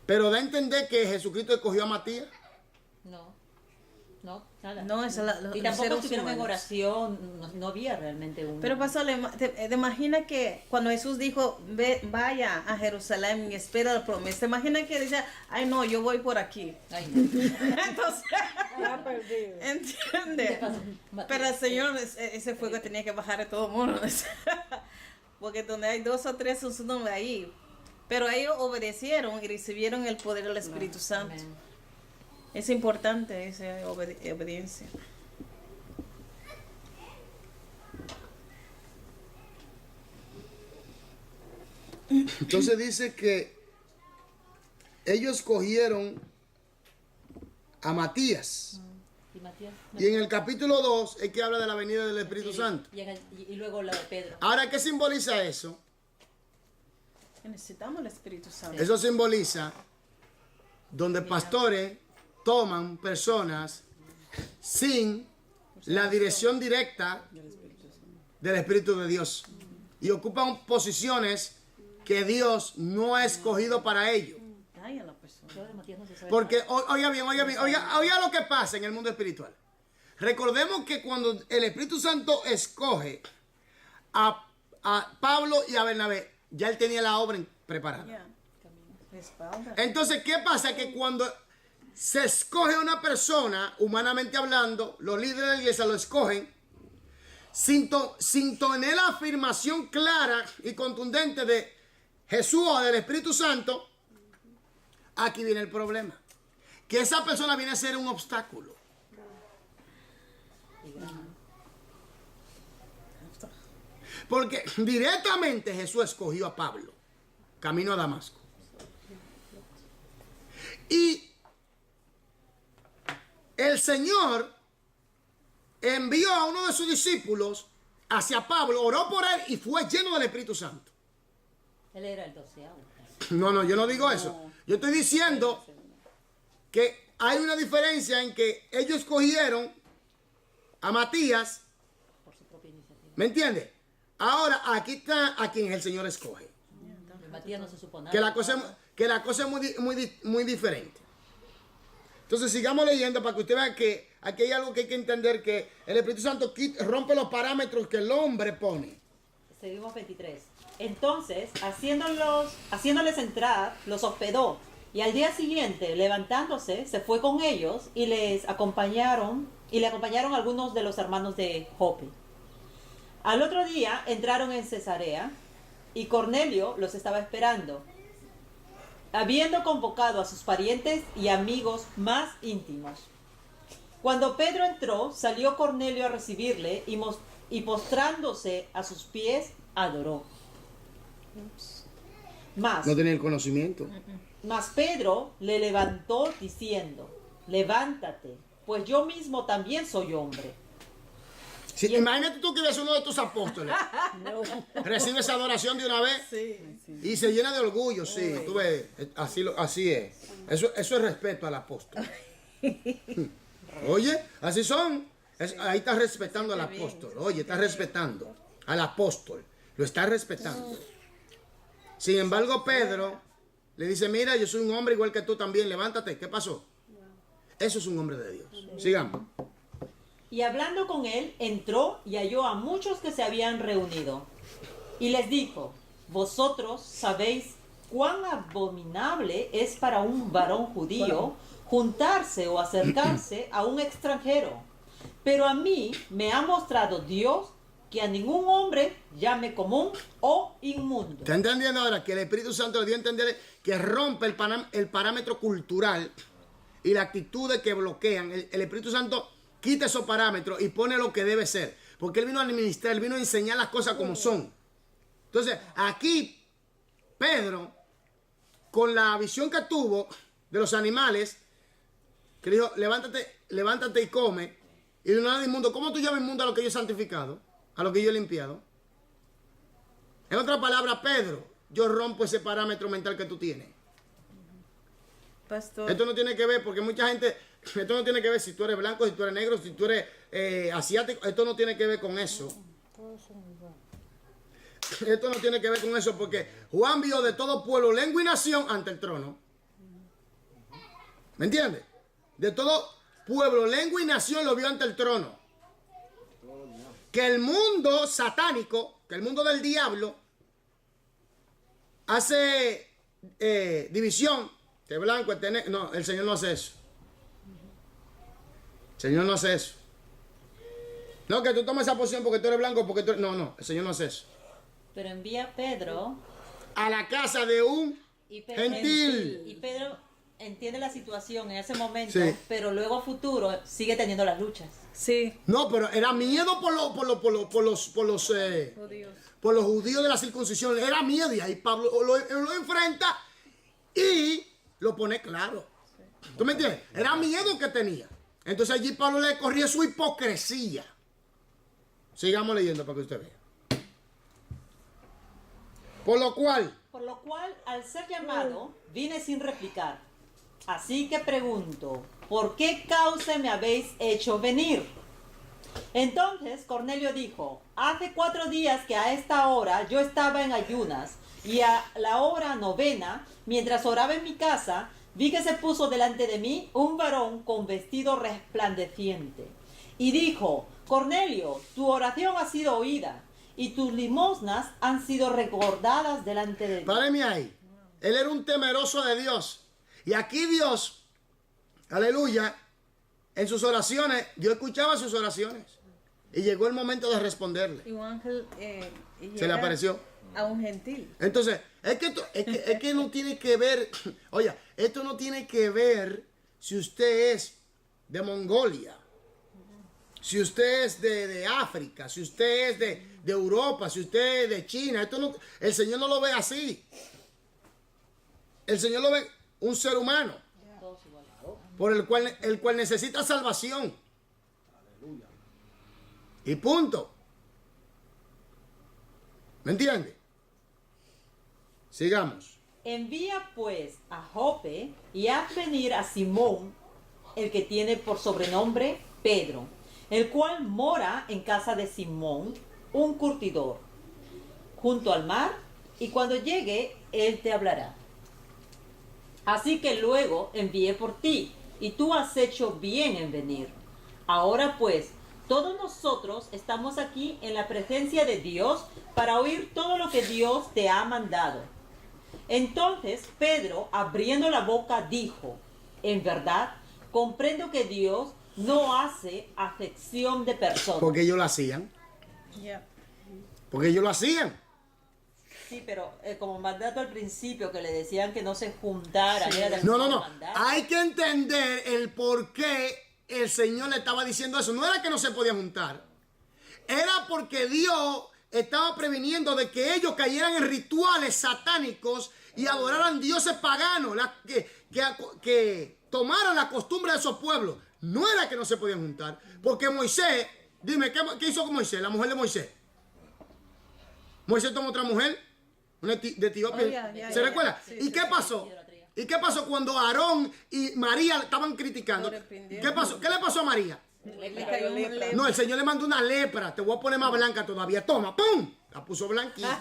Pero da a entender que Jesucristo escogió a Matías. No, nada. No, esa es y los tampoco seres estuvieron en humanos. oración, no había realmente un... Pero pastor, te imagina que cuando Jesús dijo, vaya a Jerusalén y espera la promesa, te imagina que decía, ay no, yo voy por aquí. Ay, no. Entonces, ¿entiendes? Pero el Señor, ese fuego tenía que bajar a todo el mundo. Porque donde hay 2 o 3 son su nombre ahí. Pero ellos obedecieron y recibieron el poder del Espíritu Santo. Amén. Es importante esa obediencia. Entonces dice que ellos cogieron a Matías. Y Matías. Y en el capítulo 2 es que habla de la venida del Espíritu Santo. Y luego lo de Pedro. Ahora, ¿qué simboliza eso? Necesitamos el Espíritu Santo. Eso simboliza donde pastores toman personas sin la dirección directa del Espíritu de Dios y ocupan posiciones que Dios no ha escogido para ellos. Ay, a la persona. Porque, oiga bien, oiga lo que pasa en el mundo espiritual. Recordemos que cuando el Espíritu Santo escoge a Pablo y a Bernabé, ya él tenía la obra preparada. Ya. Respalda. Entonces, ¿qué pasa? Que cuando se escoge a una persona, humanamente hablando, los líderes de la iglesia lo escogen sin tener la afirmación clara y contundente de Jesús o del Espíritu Santo. Aquí viene el problema. Que esa persona viene a ser un obstáculo. Porque directamente Jesús escogió a Pablo, camino a Damasco. Y el Señor envió a uno de sus discípulos hacia Pablo, oró por él y fue lleno del Espíritu Santo. Él era el 12º. No, yo no digo eso. Yo estoy diciendo que hay una diferencia en que ellos escogieron a Matías. Por su propia iniciativa. ¿Me entiendes? Ahora, aquí está a quien el Señor escoge. Matías no se supo nada. Que la cosa es muy diferente. Entonces sigamos leyendo para que usted vea que aquí hay algo que hay que entender, que el Espíritu Santo rompe los parámetros que el hombre pone. Seguimos 23. Entonces, haciéndoles entrar, los hospedó Y al día siguiente, levantándose, se fue con ellos y le acompañaron algunos de los hermanos de Jope. Al otro día entraron en Cesarea y Cornelio los estaba esperando, habiendo convocado a sus parientes y amigos más íntimos. Cuando Pedro entró, salió Cornelio a recibirle y postrándose a sus pies, adoró. No tenía el conocimiento. Mas Pedro le levantó diciendo, levántate, pues yo mismo también soy hombre. Sí, imagínate tú que eres uno de tus apóstoles. Recibe esa adoración de una vez y se llena de orgullo. Sí, tú ves, así es. Eso es respeto al apóstol. Oye, así son. Ahí estás respetando al apóstol. Oye, estás respetando al apóstol. Lo estás respetando. Sin embargo, Pedro le dice, mira, yo soy un hombre igual que tú también. Levántate. ¿Qué pasó? Eso es un hombre de Dios. Sigamos. Y hablando con él, entró y halló a muchos que se habían reunido. Y les dijo, vosotros sabéis cuán abominable es para un varón judío juntarse o acercarse a un extranjero. Pero a mí me ha mostrado Dios que a ningún hombre llame común o inmundo. ¿Está entendiendo ahora que el Espíritu Santo le dio a entender que rompe el parámetro cultural y la actitud de que bloquean? El Espíritu Santo quita esos parámetros y pone lo que debe ser. Porque Él vino a administrar, Él vino a enseñar las cosas como son. Entonces, aquí, Pedro, con la visión que tuvo de los animales, que dijo, levántate y come, y de nada inmundo. ¿Cómo tú llamas inmundo a lo que yo he santificado? A lo que yo he limpiado. En otras palabras, Pedro, yo rompo ese parámetro mental que tú tienes. Pastor. Esto no tiene que ver, porque mucha gente, esto no tiene que ver si tú eres blanco, si tú eres negro, si tú eres asiático, esto no tiene que ver con eso. Esto no tiene que ver con eso, porque Juan vio de todo pueblo, lengua y nación ante el trono. ¿Me entiendes? De todo pueblo, lengua y nación lo vio ante el trono. Que el mundo satánico, que el mundo del diablo, hace división. Que blanco, no, el Señor no hace eso. El Señor no hace eso. No, que tú tomes esa posición porque tú eres blanco, porque tú eres... No, el Señor no hace eso. Pero envía a Pedro A la casa de un gentil. Y Pedro entiende la situación en ese momento, Sí. pero luego a futuro sigue teniendo las luchas. Sí. No, pero era miedo por los judíos de la circuncisión. Era miedo y ahí Pablo lo enfrenta y lo pone claro. ¿Tú me entiendes? Era miedo que tenía. Entonces allí Pablo le corría su hipocresía. Sigamos leyendo para que usted vea. Por lo cual, al ser llamado, vine sin replicar. Así que pregunto, ¿por qué causa me habéis hecho venir? Entonces Cornelio dijo, hace 4 días que a esta hora yo estaba en ayunas, y a la hora 9, mientras oraba en mi casa, vi que se puso delante de mí un varón con vestido resplandeciente. Y dijo, Cornelio, tu oración ha sido oída, y tus limosnas han sido recordadas delante de Dios. páreme ahí. Él era un temeroso de Dios. Y aquí Dios, aleluya, en sus oraciones, yo escuchaba sus oraciones. Y llegó el momento de responderle. Y un ángel Se le apareció. a un gentil. Entonces, es que no tiene que ver, oye, esto no tiene que ver si usted es de Mongolia, si usted es de África, si usted es de Europa, si usted es de China. Esto no, el Señor no lo ve así. El Señor lo ve un ser humano por el cual necesita salvación. Y punto. ¿Me entiende? Sigamos. Envía pues a Jope y haz venir a Simón, el que tiene por sobrenombre Pedro, el cual mora en casa de Simón, un curtidor, junto al mar, y cuando llegue, él te hablará. Así que luego envié por ti, y tú has hecho bien en venir. Ahora pues, todos nosotros estamos aquí en la presencia de Dios para oír todo lo que Dios te ha mandado. Entonces Pedro, abriendo la boca, dijo, en verdad, comprendo que Dios no hace acepción de personas. Porque ellos lo hacían. Yeah. Porque ellos lo hacían. Sí, pero como mandato al principio que le decían que no se juntaran. Era del No. mandato. Hay que entender el por qué el Señor le estaba diciendo eso. No era que no se podían juntar. Era porque Dios estaba previniendo de que ellos cayeran en rituales satánicos y adoraran dioses paganos, que tomaran la costumbre de esos pueblos. No era que no se podían juntar. Porque Moisés, dime, ¿qué hizo con Moisés? La mujer de Moisés. Moisés tomó otra mujer, una de Etiopía. ¿Se recuerda? Sí, ¿Y sí, qué pasó? ¿Y qué pasó cuando Aarón y María estaban criticando? ¿Qué pasó? ¿Qué le pasó a María? Le cayó un lepra. No, el Señor le mandó una lepra. Te voy a poner más blanca todavía. Toma, ¡pum! La puso blanquita.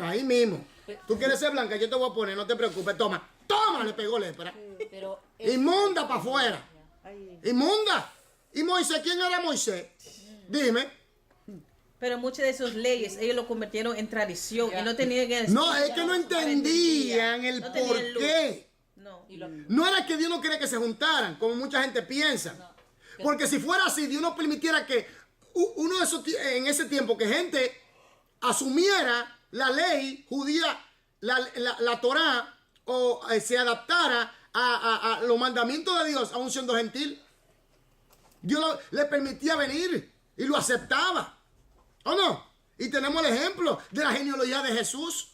Ahí mismo. Tú quieres ser blanca, yo te voy a poner, no te preocupes. Toma, toma, le pegó lepra. Pero Inmunda para afuera. Inmunda. ¿Y Moisés? ¿Quién era Moisés? Dime. Pero muchas de sus leyes, ellos lo convirtieron en tradición y no tenían que... No, es que no entendían el No por tenían luz. qué. No. No era que Dios no quería que se juntaran, como mucha gente piensa. Porque si fuera así, Dios no permitiera que uno de esos, en ese tiempo, que gente asumiera la ley judía, la Torá, o se adaptara a los mandamientos de Dios, aún siendo gentil. Dios le permitía venir y lo aceptaba. ¿O no? Y tenemos el ejemplo de la genealogía de Jesús.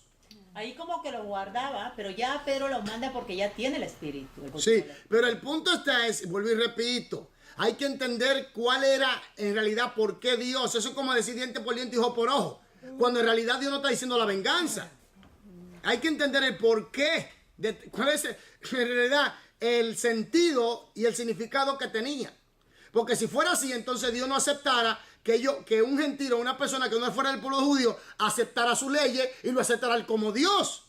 ahí como que lo guardaba, pero ya Pedro lo manda porque ya tiene el Espíritu. Sí, pero el punto está, vuelvo y repito, hay que entender cuál era en realidad, por qué Dios. Eso es como decir diente por diente, ojo por ojo, cuando en realidad Dios no está diciendo la venganza. Hay que entender el por qué, cuál es en realidad el sentido y el significado que tenía. Porque si fuera así, entonces Dios no aceptara que un gentil o una persona que no fuera del pueblo judío aceptara sus leyes y lo aceptara como Dios.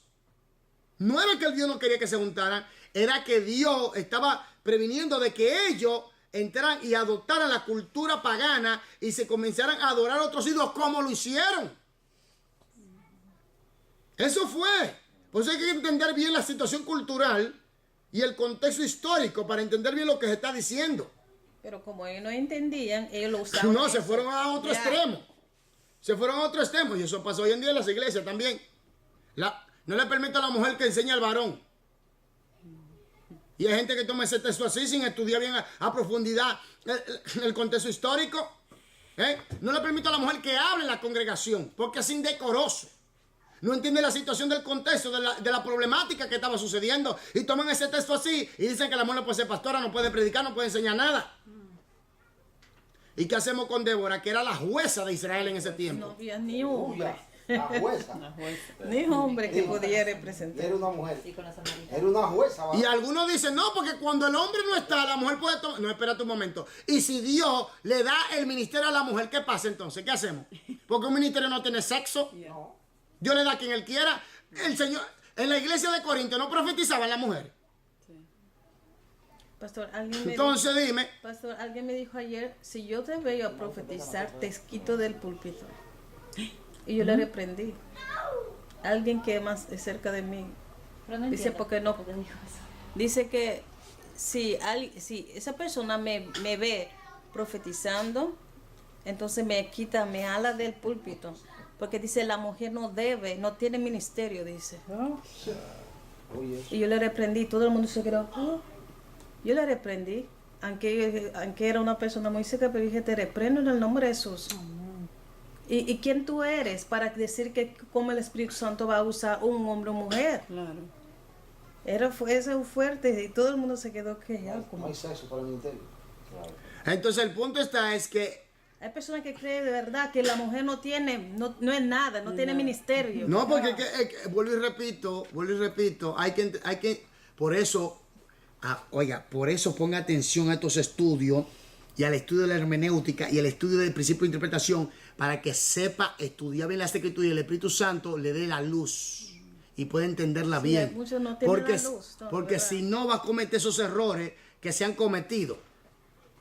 No era que el Dios no quería que se juntaran, era que Dios estaba previniendo de que ellos entraran y adoptaran la cultura pagana y se comenzaran a adorar a otros ídolos como lo hicieron. Eso fue. Por eso hay que entender bien la situación cultural y el contexto histórico para entender bien lo que se está diciendo. Pero como ellos no entendían, ellos lo usaban. No, se fueron a otro extremo. Se fueron a otro extremo. Y eso pasó hoy en día en las iglesias también. No le permite a la mujer que enseñe al varón. Y hay gente que toma ese texto así sin estudiar bien a profundidad el contexto histórico. No le permite a la mujer que hable en la congregación porque es indecoroso. No entiende la situación del contexto, de la problemática que estaba sucediendo. Y toman ese texto así y dicen que la mujer no puede ser pastora, no puede predicar, no puede enseñar nada. ¿Y qué hacemos con Débora, que era la jueza de Israel en ese tiempo? No había ni hombre. La jueza. Ni hombre que pudiera representar. Era una mujer. Sí, con la samaritana. Era una jueza. Y algunos dicen, no, porque cuando el hombre no está, la mujer puede tomar... No, espérate un momento. Y si Dios le da el ministerio a la mujer, ¿qué pasa entonces? ¿Qué hacemos? Porque un ministerio no tiene sexo. No. Dios le da a quien él quiera. El Señor, en la iglesia de Corinto no profetizaban las mujeres. Pastor, alguien me Entonces dime, Pastor, alguien me dijo ayer, si yo te veo a profetizar, te quito del púlpito. Y yo le reprendí. Alguien que es más cerca de mí. Pero no Dice, entiendo porque no. por qué dijo eso. Dice que si esa persona me ve profetizando, entonces me quita, me ala del púlpito. Porque dice, la mujer no debe, no tiene ministerio, dice. Oye, Y yo le reprendí, todo el mundo se quedó. "Oh". Yo le reprendí, aunque era una persona muy seca, pero dije, te reprendo en el nombre de Jesús. ¿Y quién tú eres para decir que como el Espíritu Santo va a usar un hombre o mujer? Claro. Eso fuerte y todo el mundo se quedó callado. no Como... hay sexo para el ministerio. entonces el punto está es que Hay personas que creen de verdad que la mujer no es nada, no tiene ministerio. no, porque vuelvo y repito, hay que por eso, por eso ponga atención a estos estudios y al estudio de la hermenéutica y al estudio del principio de interpretación para que sepa estudiar bien la escritura y el Espíritu Santo le dé la luz y pueda entenderla Sí, bien. muchos no tienen Porque, la luz, no, porque ¿verdad? si no va a cometer esos errores que se han cometido.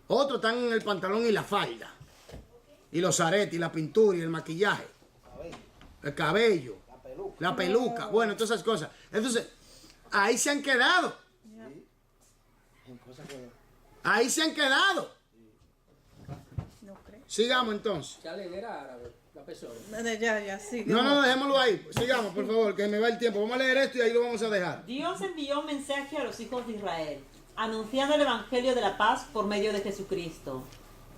Otros están en el pantalón y la falda. Y los aretes, y la pintura, y el maquillaje. El cabello. La peluca. La peluca. Bueno, todas esas cosas. Entonces, ahí se han quedado. En cosas que Ahí se han quedado. No creo. Sigamos entonces. Chale, era árabe, la persona. Ya, sí. No, dejémoslo ahí. Sigamos, por favor, que me va el tiempo. Vamos a leer esto y ahí lo vamos a dejar. Dios envió un mensaje a los hijos de Israel, anunciando el Evangelio de la paz por medio de Jesucristo.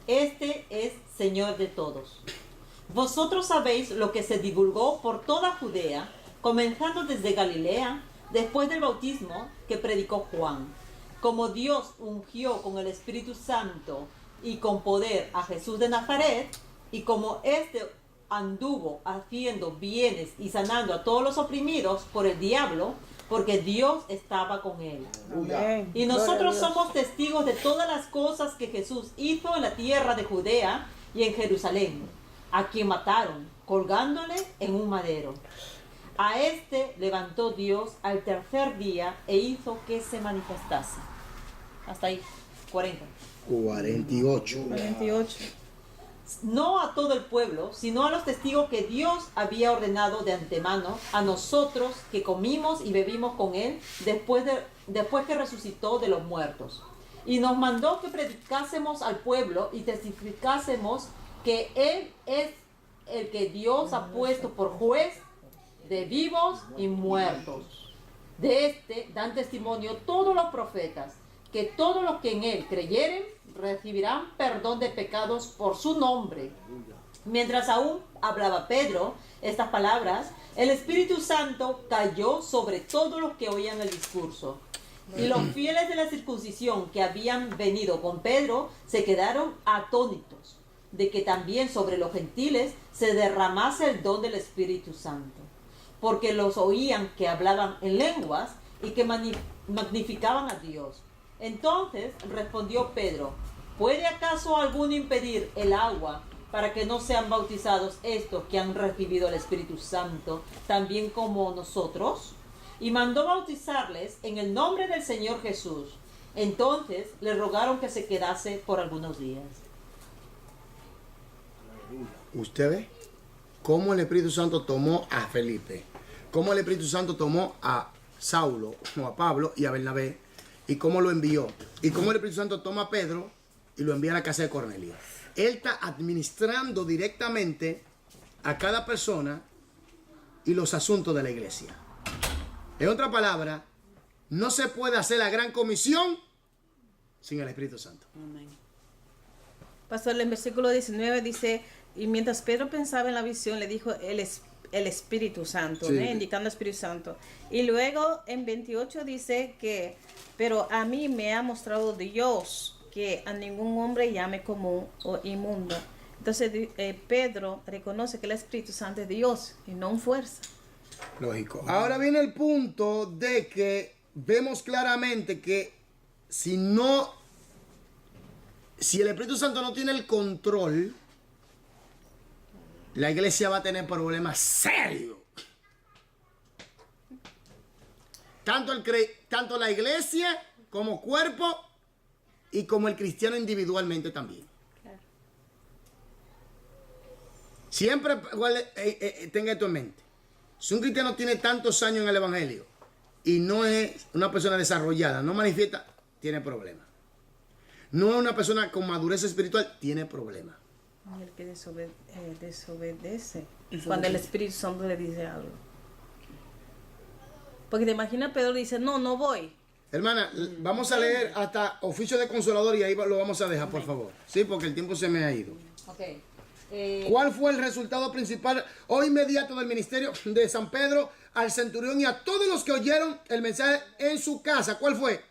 Este es Señor de todos. Vosotros sabéis lo que se divulgó por toda Judea, comenzando desde Galilea, después del bautismo que predicó Juan. Como Dios ungió con el Espíritu Santo y con poder a Jesús de Nazaret, y como éste anduvo haciendo bienes y sanando a todos los oprimidos por el diablo, porque Dios estaba con él. Amén. Y Gloria a nosotros Dios. somos testigos de todas las cosas que Jesús hizo en la tierra de Judea y en Jerusalén, a quien mataron, colgándole en un madero. A este levantó Dios al tercer día e hizo que se manifestase. Hasta ahí, 40. 48. 48. No a todo el pueblo, sino a los testigos que Dios había ordenado de antemano, a nosotros que comimos y bebimos con él después que resucitó de los muertos. Y nos mandó que predicásemos al pueblo y testificásemos que él es el que Dios ha puesto por juez de vivos y muertos. De este dan testimonio todos los profetas, que todos los que en él creyeren recibirán perdón de pecados por su nombre. Mientras aún hablaba Pedro estas palabras, el Espíritu Santo cayó sobre todos los que oían el discurso. Y los fieles de la circuncisión que habían venido con Pedro se quedaron atónitos de que también sobre los gentiles se derramase el don del Espíritu Santo, porque los oían que hablaban en lenguas y que magnificaban a Dios. Entonces respondió Pedro: ¿puede acaso alguno impedir el agua para que no sean bautizados estos que han recibido el Espíritu Santo también como nosotros? Y mandó bautizarles en el nombre del Señor Jesús. Entonces le rogaron que se quedase por algunos días. ¿Usted ve cómo el Espíritu Santo tomó a Felipe? Cómo el Espíritu Santo tomó a Saulo o a Pablo y a Bernabé, y cómo lo envió, y cómo el Espíritu Santo toma a Pedro y lo envía a la casa de Cornelio. Él está administrando directamente a cada persona y los asuntos de la iglesia. En otra palabra, no se puede hacer la gran comisión sin el Espíritu Santo. Amén. Pastor, en versículo 19 dice, y mientras Pedro pensaba en la visión, le dijo el Espíritu Santo, Sí. ¿no? Indicando Espíritu Santo. Y luego en 28 dice que, pero a mí me ha mostrado Dios que a ningún hombre llame común o inmundo. Entonces Pedro reconoce que el Espíritu Santo es Dios y no un fuerza. Lógico. Ahora viene el punto de que vemos claramente que si el Espíritu Santo no tiene el control, la iglesia va a tener problemas serios. Tanto la iglesia como cuerpo y como el cristiano individualmente también. Claro. Siempre tenga esto en mente. Si un cristiano tiene tantos años en el evangelio y no es una persona desarrollada, no manifiesta, tiene problemas. No es una persona con madurez espiritual, tiene problemas. Y el que desobedece cuando el Espíritu Santo le dice algo. Porque te imaginas, Pedro dice, no voy. Hermana, vamos a leer hasta oficio de consolador y ahí lo vamos a dejar, por favor. Sí, porque el tiempo se me ha ido. Okay. ¿Cuál fue el resultado principal o inmediato del ministerio de San Pedro al centurión y a todos los que oyeron el mensaje en su casa? ¿Cuál fue?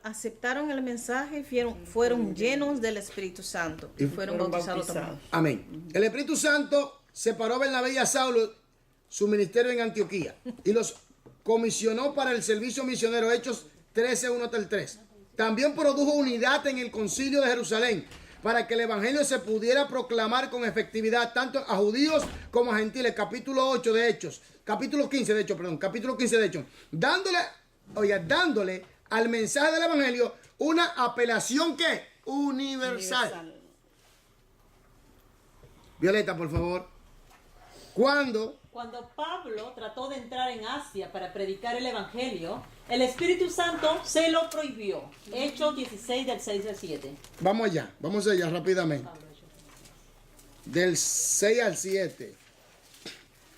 Aceptaron el mensaje y fueron llenos del Espíritu Santo y fueron bautizados también. Amén. El Espíritu Santo separó a Bernabé y a Saulo su ministerio en Antioquía y los comisionó para el servicio misionero. Hechos 13, 1 hasta el 3. También produjo unidad en el concilio de Jerusalén para que el evangelio se pudiera proclamar con efectividad tanto a judíos como a gentiles. Capítulo 8 de Hechos. Capítulo 15 de Hechos, perdón. Capítulo 15 de Hechos. Dándole al mensaje del evangelio una apelación que universal. Violeta, por favor. Cuando Cuando Pablo trató de entrar en Asia para predicar el Evangelio, el Espíritu Santo se lo prohibió. Hechos 16 del 6 al 7. Vamos allá rápidamente. Del 6 al 7.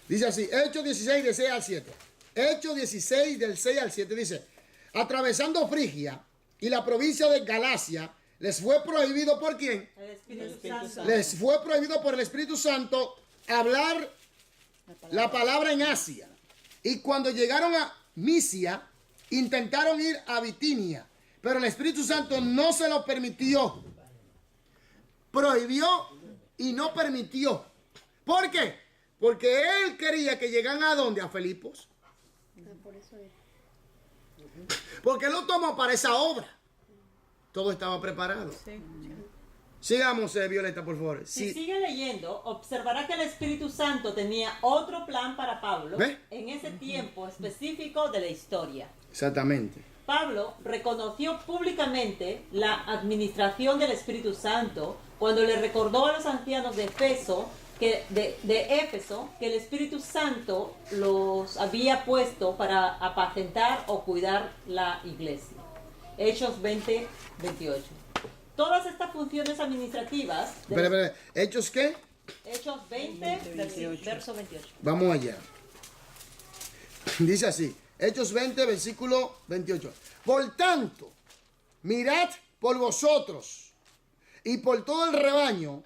Dice así, Hechos 16 del 6 al 7. Hechos 16 del 6 al 7 dice, atravesando Frigia y la provincia de Galacia, les fue prohibido ¿por quién? El Espíritu Santo. Les fue prohibido por el Espíritu Santo hablar la palabra en Asia. Y cuando llegaron a Misia, intentaron ir a Bitinia, pero el Espíritu Santo no se lo permitió. Prohibió y no permitió. ¿Por qué? Porque él quería que llegaran a ¿dónde? A Filipos. Por eso es. Porque él lo tomó para esa obra. Todo estaba preparado. Sí. Sigamos, Violeta, por favor. Si Sí. sigue leyendo, observará que el Espíritu Santo tenía otro plan para Pablo ¿Ve? en ese tiempo específico de la historia. Exactamente. Pablo reconoció públicamente la administración del Espíritu Santo cuando le recordó a los ancianos de Éfeso que el Espíritu Santo los había puesto para apacentar o cuidar la iglesia. Hechos 20, 28. Todas estas funciones administrativas... Espera. ¿Hechos qué? Hechos 20, verso 28. Vamos allá. Dice así. Hechos 20, versículo 28. Por tanto, mirad por vosotros y por todo el rebaño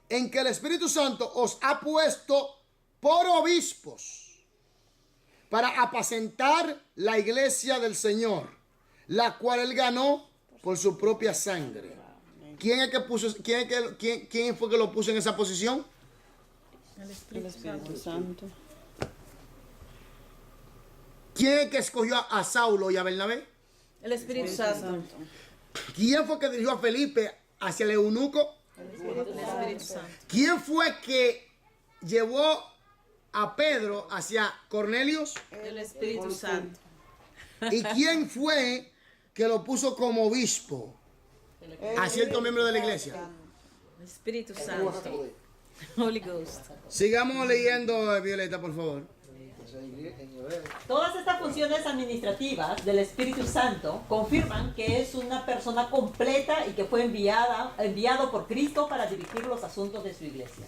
en que el Espíritu Santo os ha puesto por obispos para apacentar la iglesia del Señor, la cual él ganó por su propia sangre. ¿Quién fue que lo puso en esa posición? El El Espíritu Espíritu Santo. Santo. ¿Quién es el que escogió a Saulo y a Bernabé? El Espíritu Santo. ¿Quién fue que dirigió a Felipe hacia el eunuco? El Espíritu Santo. ¿Quién fue que llevó a Pedro hacia Cornelius? El Espíritu Santo. ¿Y quién fue que lo puso como obispo a cierto miembro de la iglesia? El Espíritu Santo. Holy Ghost. Sigamos leyendo, Violeta, por favor. Todas estas funciones administrativas del Espíritu Santo confirman que es una persona completa y que fue enviado por Cristo para dirigir los asuntos de su iglesia.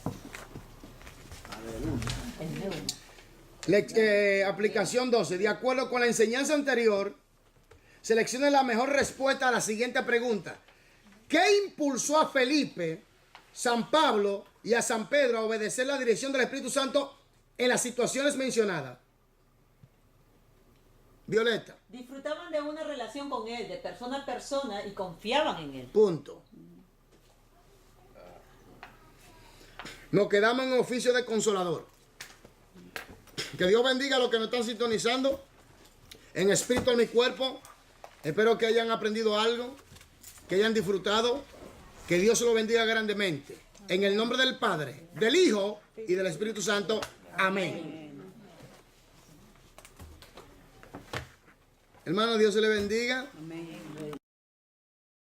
Aplicación 12. De acuerdo con la enseñanza anterior, seleccione la mejor respuesta a la siguiente pregunta. ¿Qué impulsó a Felipe, San Pablo y a San Pedro a obedecer la dirección del Espíritu Santo en las situaciones mencionadas? Violeta. Disfrutaban de una relación con Él, de persona a persona, y confiaban en Él. Punto. Nos quedamos en oficio de consolador. Que Dios bendiga a los que nos están sintonizando. En espíritu en mi cuerpo. Espero que hayan aprendido algo. Que hayan disfrutado. Que Dios se lo bendiga grandemente. En el nombre del Padre, del Hijo y del Espíritu Santo. Amén. Hermano, Dios se le bendiga. Amén.